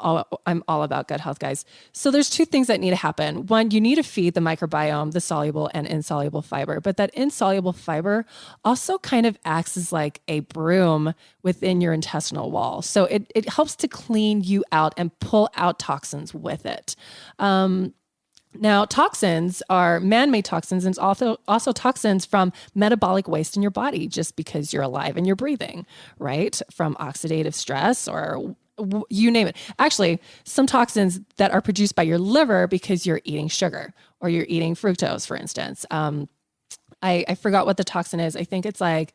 all about gut health, guys. So there's two things that need to happen. One, you need to feed the microbiome the soluble and insoluble fiber, but that insoluble fiber also kind of acts as like a broom within your intestinal wall. So it helps to clean you out and pull out toxins with it. Now, toxins are man-made toxins, and it's also toxins from metabolic waste in your body, just because you're alive and you're breathing, right? From oxidative stress or you name it. Actually, some toxins that are produced by your liver because you're eating sugar or you're eating fructose, for instance. I forgot what the toxin is. I think it's like,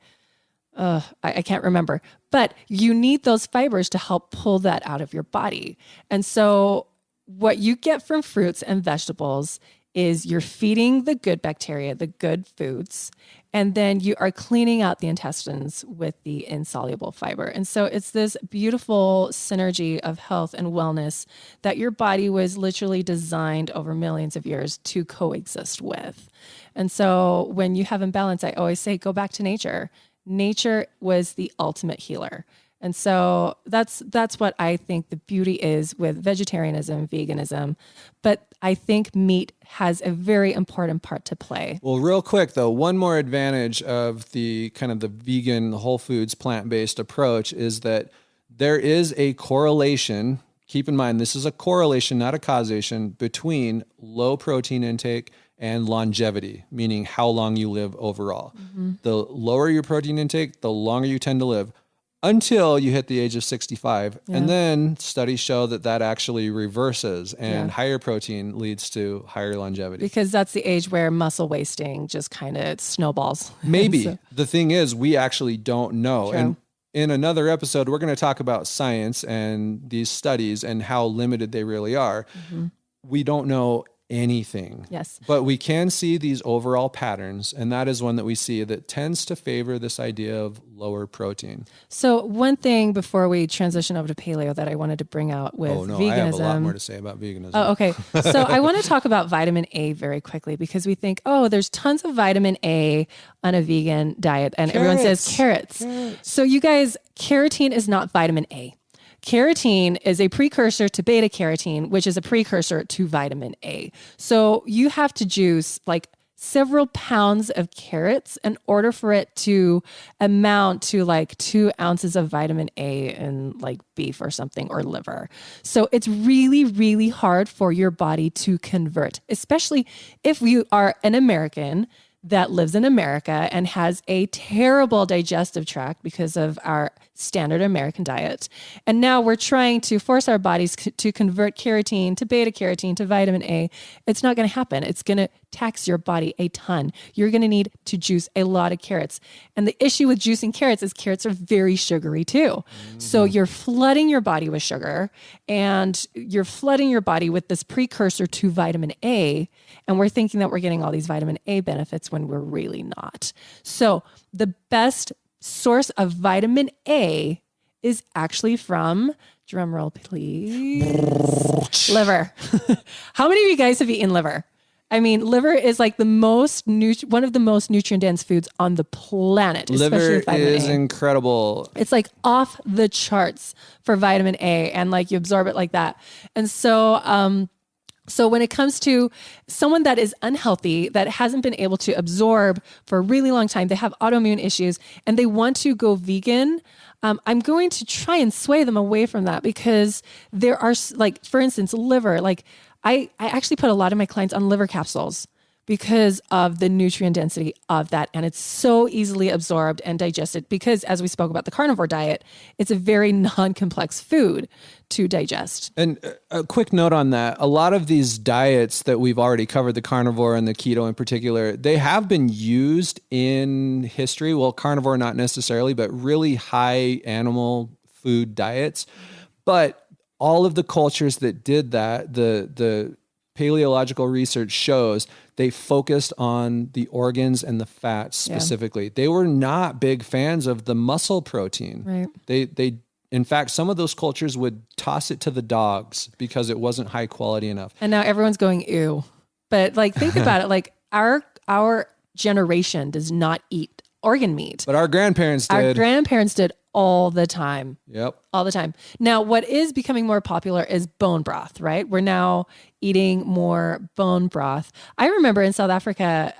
I can't remember. But you need those fibers to help pull that out of your body. And so what you get from fruits and vegetables is you're feeding the good bacteria, the good foods, and then you are cleaning out the intestines with the insoluble fiber. And so it's this beautiful synergy of health and wellness that your body was literally designed over millions of years to coexist with. And so when you have imbalance, I always say, go back to nature. Nature was the ultimate healer. And so that's what I think the beauty is with vegetarianism, veganism. But I think meat has a very important part to play. Well, real quick though, one more advantage of the kind of the vegan, whole foods, plant-based approach is that there is a correlation. Keep in mind, this is a correlation, not a causation, between low protein intake and longevity, meaning how long you live overall. Mm-hmm. The lower your protein intake, the longer you tend to live, until you hit the age of 65. Yeah. And then studies show that actually reverses, and higher protein leads to higher longevity. Because that's the age where muscle wasting just kind of snowballs. Maybe. So, the thing is, we actually don't know. True. And in another episode, we're going to talk about science and these studies and how limited they really are. Mm-hmm. We don't know anything. Yes. But we can see these overall patterns, and that is one that we see that tends to favor this idea of lower protein. So one thing before we transition over to paleo that I wanted to bring out with veganism. I have a lot more to say about veganism. Oh, okay. So I want to talk about vitamin A very quickly, because we think, there's tons of vitamin A on a vegan diet, and everyone says carrots. So you guys, carotene is not vitamin A. Carotene is a precursor to beta carotene, which is a precursor to vitamin A. So you have to juice like several pounds of carrots in order for it to amount to like 2 ounces of vitamin A in like beef or something, or liver. So it's really, really hard for your body to convert, especially if you are an American that lives in America and has a terrible digestive tract because of our standard American diet. And now we're trying to force our bodies to convert carotene to beta carotene to vitamin A. It's not going to happen. It's going to tax your body a ton. You're going to need to juice a lot of carrots. And the issue with juicing carrots is carrots are very sugary too. Mm-hmm. So you're flooding your body with sugar, and you're flooding your body with this precursor to vitamin A. And we're thinking that we're getting all these vitamin A benefits when we're really not. So the best source of vitamin A is actually from, drumroll please, liver. How many of you guys have eaten liver? I mean, liver is like one of the most nutrient-dense foods on the planet. Liver is incredible. It's like off the charts for vitamin A, and like you absorb it like that. And so, so when it comes to someone that is unhealthy, that hasn't been able to absorb for a really long time, they have autoimmune issues and they want to go vegan, I'm going to try and sway them away from that, because there are, like, for instance, liver. Like I actually put a lot of my clients on liver capsules because of the nutrient density of that. And it's so easily absorbed and digested because, as we spoke about the carnivore diet, it's a very non-complex food to digest. And a quick note on that. A lot of these diets that we've already covered, the carnivore and the keto in particular, they have been used in history. Well, carnivore, not necessarily, but really high animal food diets. But all of the cultures that did that, the paleological research shows they focused on the organs and the fats specifically. They were not big fans of the muscle protein. Right. They in fact, some of those cultures would toss it to the dogs because it wasn't high quality enough. And now everyone's going, ew. But like, think about it. Like our generation does not eat organ meat. But our grandparents did. Our grandparents did all the time. Yep. All the time. Now, what is becoming more popular is bone broth, right? We're now eating more bone broth. I remember in South Africa,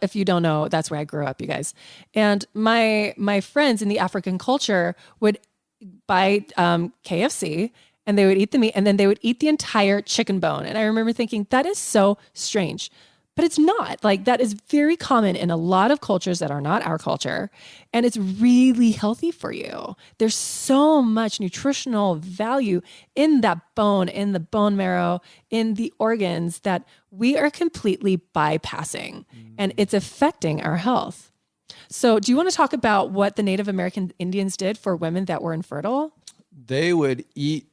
if you don't know, that's where I grew up, you guys. And my friends in the African culture would buy KFC and they would eat the meat and then they would eat the entire chicken bone. And I remember thinking, that is so strange. But it's not. Like, that is very common in a lot of cultures that are not our culture. And it's really healthy for you. There's so much nutritional value in that bone, in the bone marrow, in the organs that we are completely bypassing. And it's affecting our health. So do you want to talk about what the Native American Indians did for women that were infertile? They would eat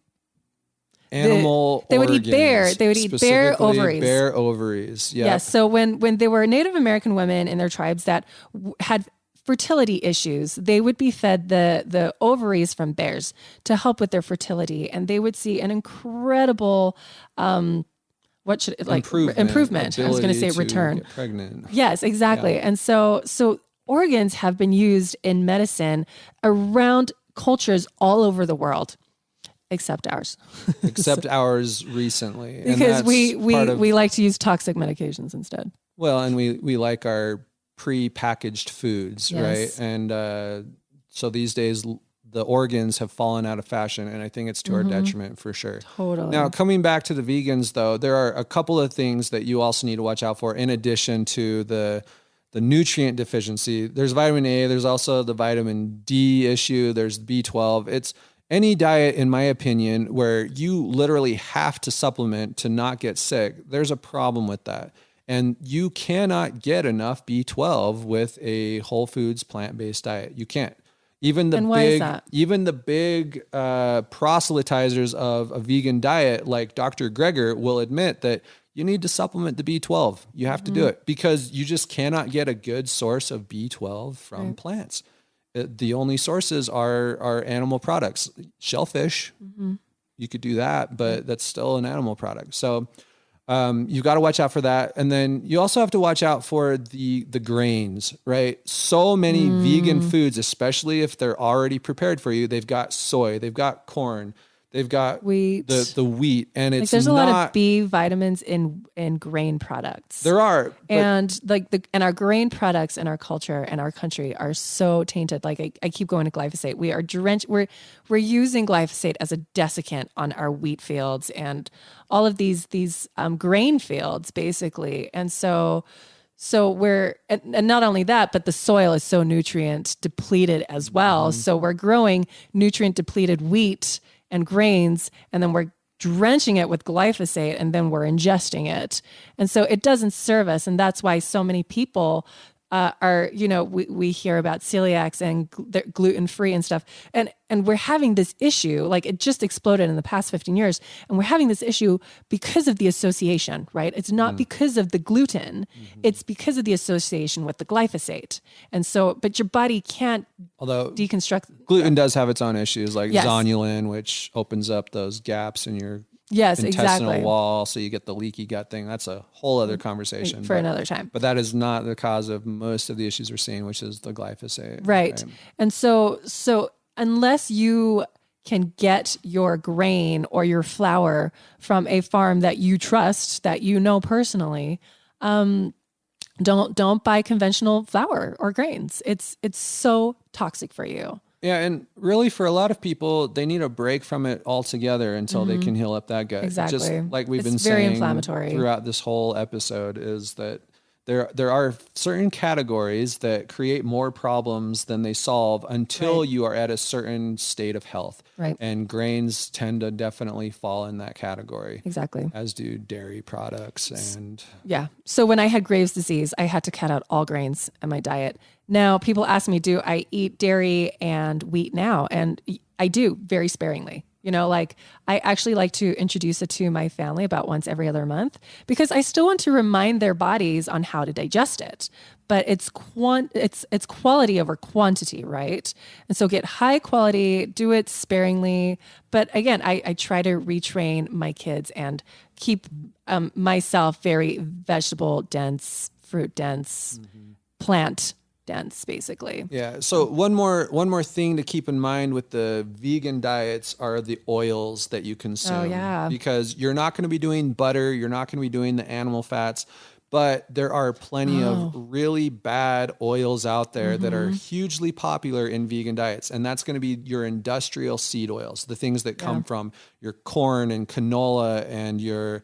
animal they would organs, eat bear. They would eat bear ovaries. Bear ovaries. Yep. Yes. So when they were Native American women in their tribes that had fertility issues, they would be fed the ovaries from bears to help with their fertility, and they would see an incredible improvement. I was going to say return. Get pregnant. Yes, exactly. Yeah. And so organs have been used in medicine around cultures all over the world. Except ours. Except ours recently. Because we like to use toxic medications instead. Well, and we like our pre-packaged foods, yes. right? And so these days, the organs have fallen out of fashion, and I think it's to our detriment for sure. Totally. Now, coming back to the vegans, though, there are a couple of things that you also need to watch out for in addition to the nutrient deficiency. There's vitamin A, there's also the vitamin D issue, there's B12. It's any diet, in my opinion, where you literally have to supplement to not get sick, there's a problem with that. And you cannot get enough B12 with a whole foods plant-based diet. You can't. Even the big proselytizers of a vegan diet, like Dr. Greger, will admit that you need to supplement the B12. You have to do it because you just cannot get a good source of B12 from plants. The only sources are animal products. Shellfish, you could do that, but that's still an animal product. So you've got to watch out for that. And then you also have to watch out for the grains, right? So many vegan foods, especially if they're already prepared for you, they've got soy, they've got corn, they've got wheat, the wheat, and it's there's a lot of B vitamins in grain products. There are, and and our grain products in our culture and our country are so tainted. Like I keep going to glyphosate. We are drenched. We're using glyphosate as a desiccant on our wheat fields and all of these grain fields, basically. And so we're, and not only that, but the soil is so nutrient depleted as well. So we're growing nutrient depleted wheat and grains, and then we're drenching it with glyphosate, and then we're ingesting it. And so it doesn't serve us. And that's why so many people we hear about celiacs and gluten-free and stuff. And we're having this issue, like it just exploded in the past 15 years. And we're having this issue because of the association, right? It's not because of the gluten. It's because of the association with the glyphosate. And so, but your body can't deconstruct. Gluten does have its own issues, like zonulin, which opens up those gaps in your intestinal wall, so you get the leaky gut thing. That's a whole other conversation for another time. But that is not the cause of most of the issues we're seeing, which is the glyphosate. Right. And so unless you can get your grain or your flour from a farm that you trust, that you know personally, don't buy conventional flour or grains. It's so toxic for you. Yeah. And really for a lot of people, they need a break from it altogether until they can heal up that gut. Exactly. Just like we've It's been very saying inflammatory throughout this whole episode is that there are certain categories that create more problems than they solve until you are at a certain state of health. Right. And grains tend to definitely fall in that category. Exactly. As do dairy products and yeah. So when I had Graves' disease, I had to cut out all grains in my diet. Now people ask me, do I eat dairy and wheat now? And I do, very sparingly. You know, like I actually like to introduce it to my family about once every other month because I still want to remind their bodies on how to digest it. But it's quality over quantity, right? And so get high quality, do it sparingly. But again, I try to retrain my kids and keep myself very vegetable dense, fruit dense, plant dense, basically. Yeah. So one more thing to keep in mind with the vegan diets are the oils that you consume. Oh, yeah. Because you're not going to be doing butter, you're not going to be doing the animal fats, but there are plenty of really bad oils out there that are hugely popular in vegan diets. And that's going to be your industrial seed oils, the things that come from your corn and canola and your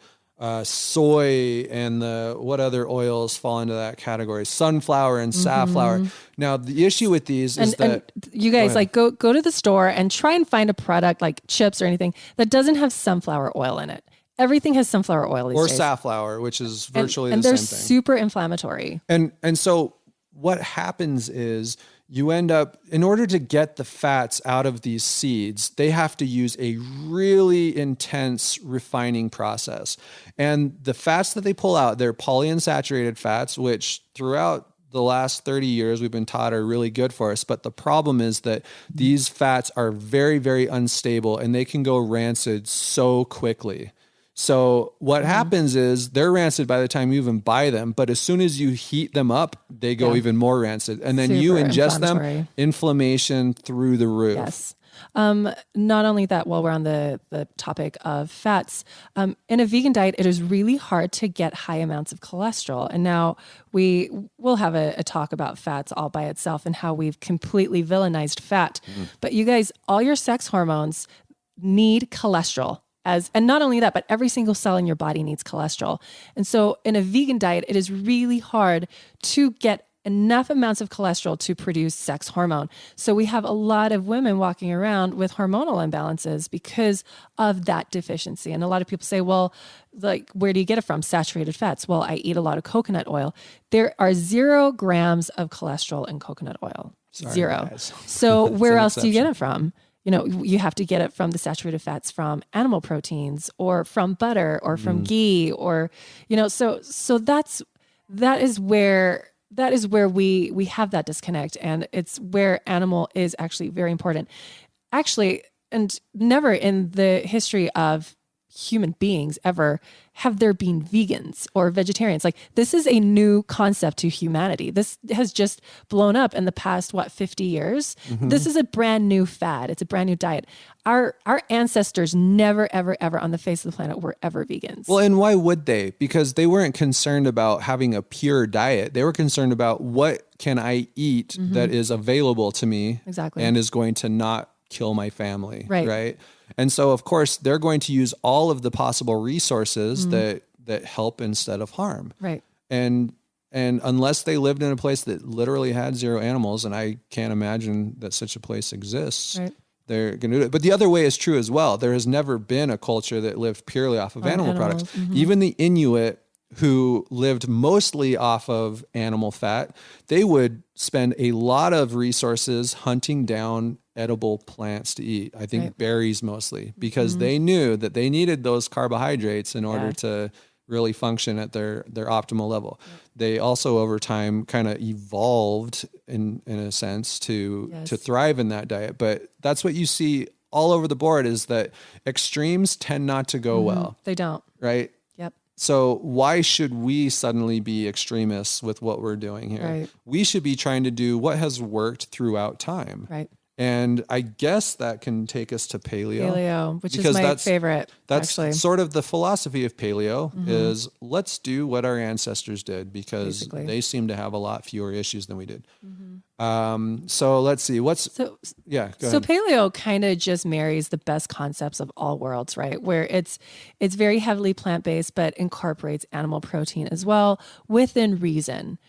soy and what other oils fall into that category? Sunflower and safflower. Now, the issue with these is that you guys like go to the store and try and find a product like chips or anything that doesn't have sunflower oil in it. Everything has sunflower oil these days. Safflower, which is virtually and the they're same thing. Super inflammatory. And so what happens is you end up, in order to get the fats out of these seeds, they have to use a really intense refining process. And the fats that they pull out, they're polyunsaturated fats, which throughout the last 30 years we've been taught are really good for us. But the problem is that these fats are very, very unstable and they can go rancid so quickly. So what happens is they're rancid by the time you even buy them, but as soon as you heat them up, they go even more rancid. And then you ingest them, inflammation through the roof. Yes. Not only that, while we're on the topic of fats, in a vegan diet, it is really hard to get high amounts of cholesterol. And now we will have a talk about fats all by itself and how we've completely villainized fat. But you guys, all your sex hormones need cholesterol. And not only that, but every single cell in your body needs cholesterol. And so in a vegan diet, it is really hard to get enough amounts of cholesterol to produce sex hormone. So we have a lot of women walking around with hormonal imbalances because of that deficiency. And a lot of people say, well, like, where do you get it from? Saturated fats. Well, I eat a lot of coconut oil. There are 0 grams of cholesterol in coconut oil. Sorry, 0. guys. So where else do you get it from? You know, you have to get it from the saturated fats from animal proteins or from butter or from ghee or, you know, so that is where we have that disconnect, and it's where animal is actually very important. Actually, and never in the history of human beings ever have there been vegans or vegetarians. Like, this is a new concept to humanity. This has just blown up in the past, 50 years? This is a brand new fad. It's a brand new diet. Our ancestors never, ever, ever on the face of the planet were ever vegans. Well, and why would they? Because they weren't concerned about having a pure diet. They were concerned about what can I eat that is available to me and is going to not kill my family. Right. And so, of course, they're going to use all of the possible resources that help instead of harm. Right. And unless they lived in a place that literally had 0 animals, and I can't imagine that such a place exists, they're going to do it. But the other way is true as well. There has never been a culture that lived purely off of animal products. Even the Inuit, who lived mostly off of animal fat, they would spend a lot of resources hunting down edible plants to eat. I think berries mostly, because they knew that they needed those carbohydrates in order to really function at their optimal level. They also over time kind of evolved in a sense to thrive in that diet. But that's what you see all over the board, is that extremes tend not to go well. They don't. Right? Yep. So why should we suddenly be extremists with what we're doing here? Right. We should be trying to do what has worked throughout time. Right. And I guess that can take us to paleo. Paleo, which is my favorite. That's actually sort of the philosophy of paleo is let's do what our ancestors did because they seem to have a lot fewer issues than we did. So let's see go So ahead. paleo kind of just marries the best concepts of all worlds, right? Where it's very heavily plant-based, but incorporates animal protein as well within reason.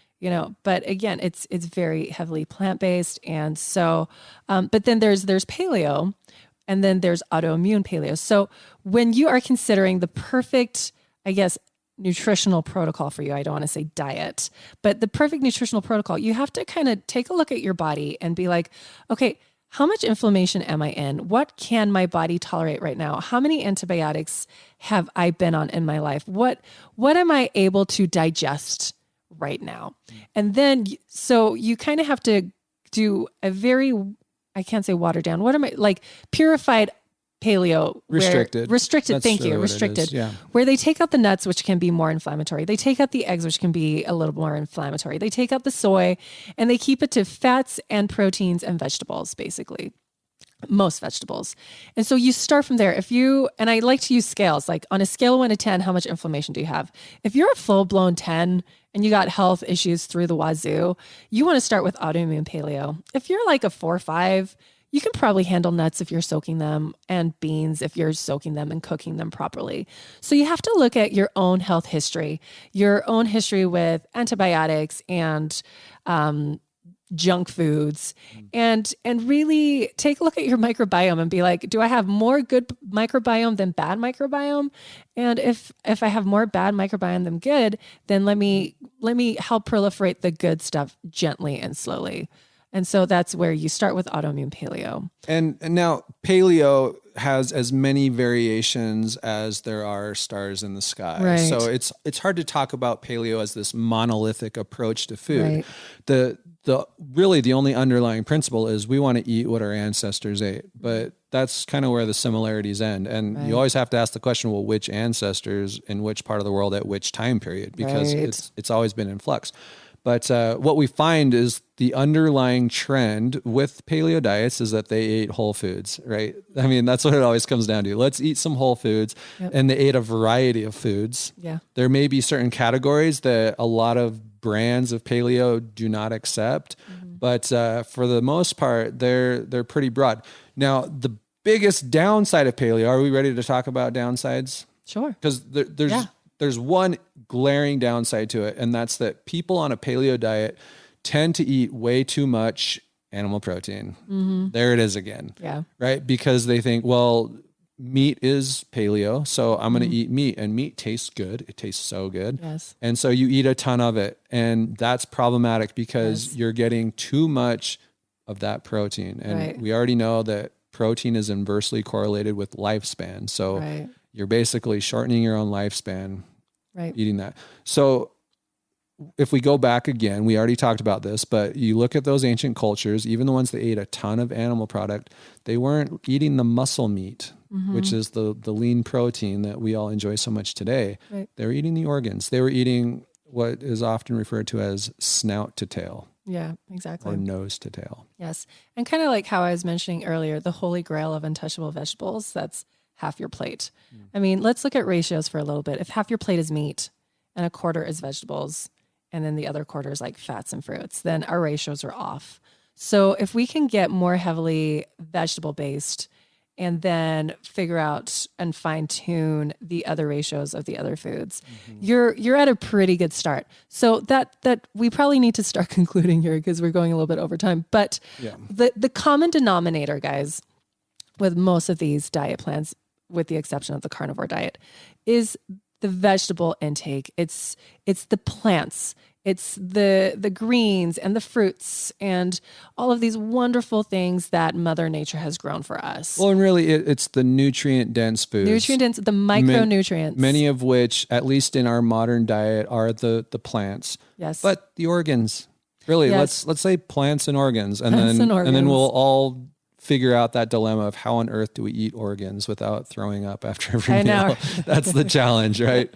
But again, it's very heavily plant-based. And so, but then there's paleo, and then there's autoimmune paleo. So when you are considering the perfect, I guess, nutritional protocol for you, I don't want to say diet, but the perfect nutritional protocol, you have to kind of take a look at your body and be like, okay, how much inflammation am I in? What can my body tolerate right now? How many antibiotics have I been on in my life? What am I able to digest right now? And then, so you kind of have to do a very, I can't say watered down. What am I like? Purified paleo. Restricted. Restricted. That's Thank you. really what it Restricted. is, yeah. Where they take out the nuts, which can be more inflammatory. They take out the eggs, which can be a little more inflammatory. They take out the soy, and they keep it to fats and proteins and vegetables, basically. Most vegetables. And so you start from there. And I like to use scales, like on a scale of 1 to 10, how much inflammation do you have? If you're a full blown 10 and you got health issues through the wazoo, you want to start with autoimmune paleo. If you're like a 4 or 5, you can probably handle nuts if you're soaking them, and beans if you're soaking them and cooking them properly. So you have to look at your own health history, your own history with antibiotics and, junk foods, and really take a look at your microbiome and be like, do I have more good microbiome than bad microbiome? And if I have more bad microbiome than good, then let me help proliferate the good stuff gently and slowly. And so that's where you start with autoimmune paleo. And now paleo has as many variations as there are stars in the sky. Right. So it's hard to talk about paleo as this monolithic approach to food. Right. The really the only underlying principle is we want to eat what our ancestors ate, but that's kind of where the similarities end. And you always have to ask the question, well, which ancestors in which part of the world at which time period? Because it's always been in flux. But what we find is the underlying trend with paleo diets is that they ate whole foods, right? I mean, that's what it always comes down to. Let's eat some whole foods. And they ate a variety of foods. Yeah. There may be certain categories that a lot of brands of paleo do not accept, but for the most part, they're pretty broad. Now, the biggest downside of paleo, are we ready to talk about downsides? Sure. Because there's one glaring downside to it, and that's that people on a paleo diet tend to eat way too much animal protein. There it is again. Yeah. Right? Because they think, well, meat is paleo, so I'm going to eat meat, and meat tastes good. It tastes so good. Yes. And so you eat a ton of it, and that's problematic because you're getting too much of that protein. And we already know that protein is inversely correlated with lifespan. So you're basically shortening your own lifespan eating that. So if we go back again, we already talked about this, but you look at those ancient cultures, even the ones that ate a ton of animal product, they weren't eating the muscle meat, which is the lean protein that we all enjoy so much today. They were eating the organs. They were eating what is often referred to as snout to tail. Yeah, exactly. Or nose to tail. Yes. And kind of like how I was mentioning earlier, the holy grail of untouchable vegetables, that's half your plate. I mean, let's look at ratios for a little bit. If half your plate is meat and a quarter is vegetables, and then the other quarter is like fats and fruits, then our ratios are off. So if we can get more heavily vegetable based and then figure out and fine tune the other ratios of the other foods, you're at a pretty good start. So that we probably need to start concluding here because we're going a little bit over time. But the common denominator, guys, with most of these diet plans, with the exception of the carnivore diet, is the vegetable intake. It's the plants. It's the greens and the fruits and all of these wonderful things that Mother Nature has grown for us. Well, and really it's the nutrient dense foods. Nutrient dense, the micronutrients. Many of which, at least in our modern diet, are the plants. Yes. But the organs. Really, let's say plants and organs. And then we'll all figure out that dilemma of how on earth do we eat organs without throwing up after every I meal? know. That's the challenge, right?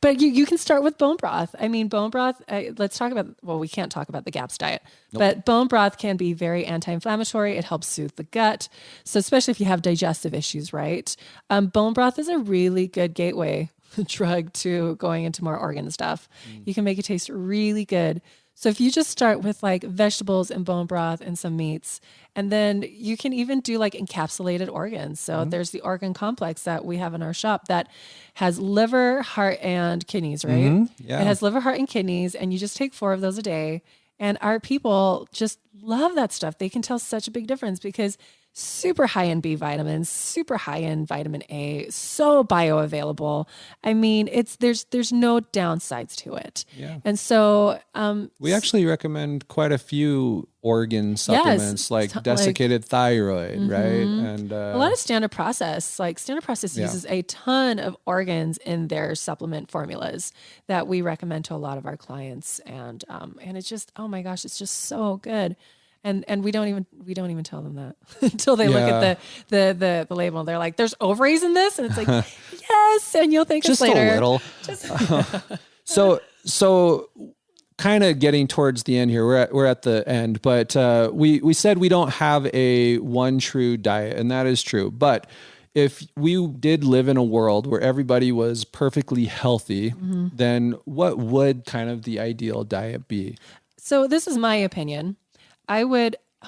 But you can start with bone broth. I mean, bone broth, let's talk about, well, we can't talk about the GAPS diet, but bone broth can be very anti-inflammatory. It helps soothe the gut. So especially if you have digestive issues, right? Bone broth is a really good gateway drug to going into more organ stuff. You can make it taste really good. So if you just start with like vegetables and bone broth and some meats, and then you can even do like encapsulated organs. So there's the organ complex that we have in our shop that has liver, heart, and kidneys, right? Yeah. It has liver, heart, and kidneys, and you just take 4 of those a day. And our people just love that stuff. They can tell such a big difference because super high in B vitamins, super high in vitamin A, so bioavailable. I mean, there's no downsides to it. Yeah. And so we actually recommend quite a few organ supplements like desiccated thyroid, right? And a lot of Standard Process, uses a ton of organs in their supplement formulas that we recommend to a lot of our clients. And it's just, oh my gosh, it's just so good. And we don't even tell them that until they look at the label. They're like, "There's ovaries in this," and it's like, "Yes," and you'll thank us later. Just a little. So kind of getting towards the end here. We're at the end, but we said we don't have a one true diet, and that is true. But if we did live in a world where everybody was perfectly healthy, then what would kind of the ideal diet be? So this is my opinion.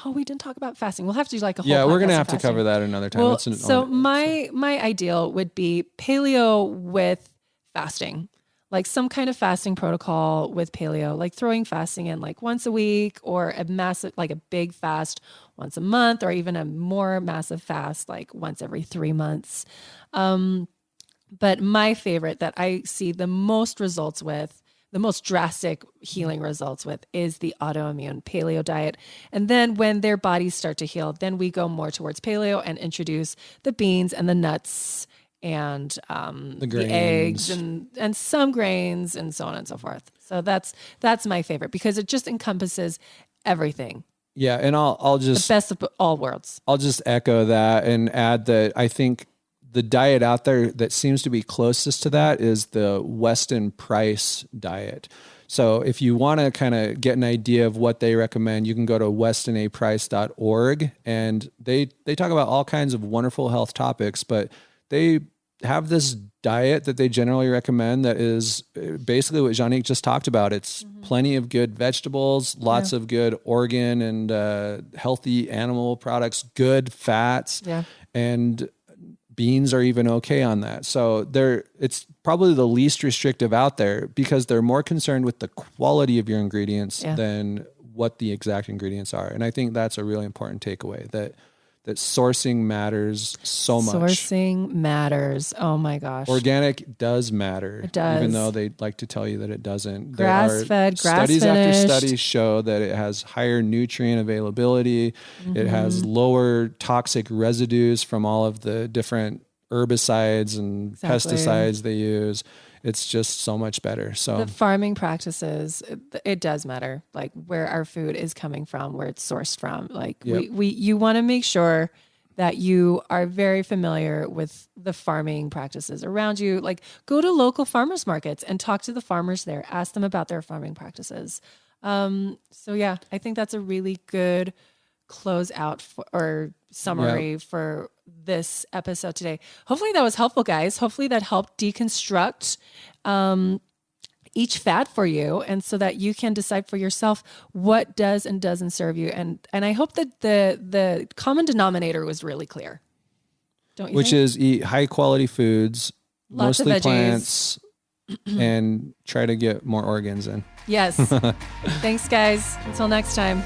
we didn't talk about fasting. We'll have to do like a whole we're going to podcast on have to fasting. cover that another time. Well, my ideal would be paleo with fasting, like some kind of fasting protocol with paleo, like throwing fasting in like once a week or a massive, like a big fast once a month, or even a more massive fast, like once every 3 months. But my favorite that I see the most results with, the most drastic healing results with, is the autoimmune paleo diet. And then when their bodies start to heal, then we go more towards paleo and introduce the beans and the nuts and the eggs and some grains and so on and so forth. So that's my favorite because it just encompasses everything. Yeah. And I'll just, the best of all worlds. I'll just echo that and add that I think the diet out there that seems to be closest to that is the Weston Price diet. So if you want to kind of get an idea of what they recommend, you can go to westonaprice.org, and they talk about all kinds of wonderful health topics, but they have this diet that they generally recommend that is basically what Juanique just talked about. It's plenty of good vegetables, lots of good organ and healthy animal products, good fats, and beans are even okay on that. So it's probably the least restrictive out there because they're more concerned with the quality of your ingredients than what the exact ingredients are. And I think that's a really important takeaway, that sourcing matters so much. Sourcing matters. Oh my gosh. Organic does matter. It does. Even though they like to tell you that it doesn't. Grass-fed, studies grass-finished. after studies show that it has higher nutrient availability. It has lower toxic residues from all of the different herbicides and pesticides they use. It's just so much better. So the farming practices, it does matter, like where our food is coming from, where it's sourced from. Like you want to make sure that you are very familiar with the farming practices around you. Like go to local farmers markets and talk to the farmers there. Ask them about their farming practices. So yeah, I think that's a really good close out or summary for this episode today. Hopefully that was helpful, guys. Hopefully that helped deconstruct each fad for you, and so that you can decide for yourself what does and doesn't serve you. And I hope that the common denominator was really clear. Don't you Which think? is eat high quality foods, Lots mostly of veggies. plants, and try to get more organs in. Yes. Thanks, guys. Until next time.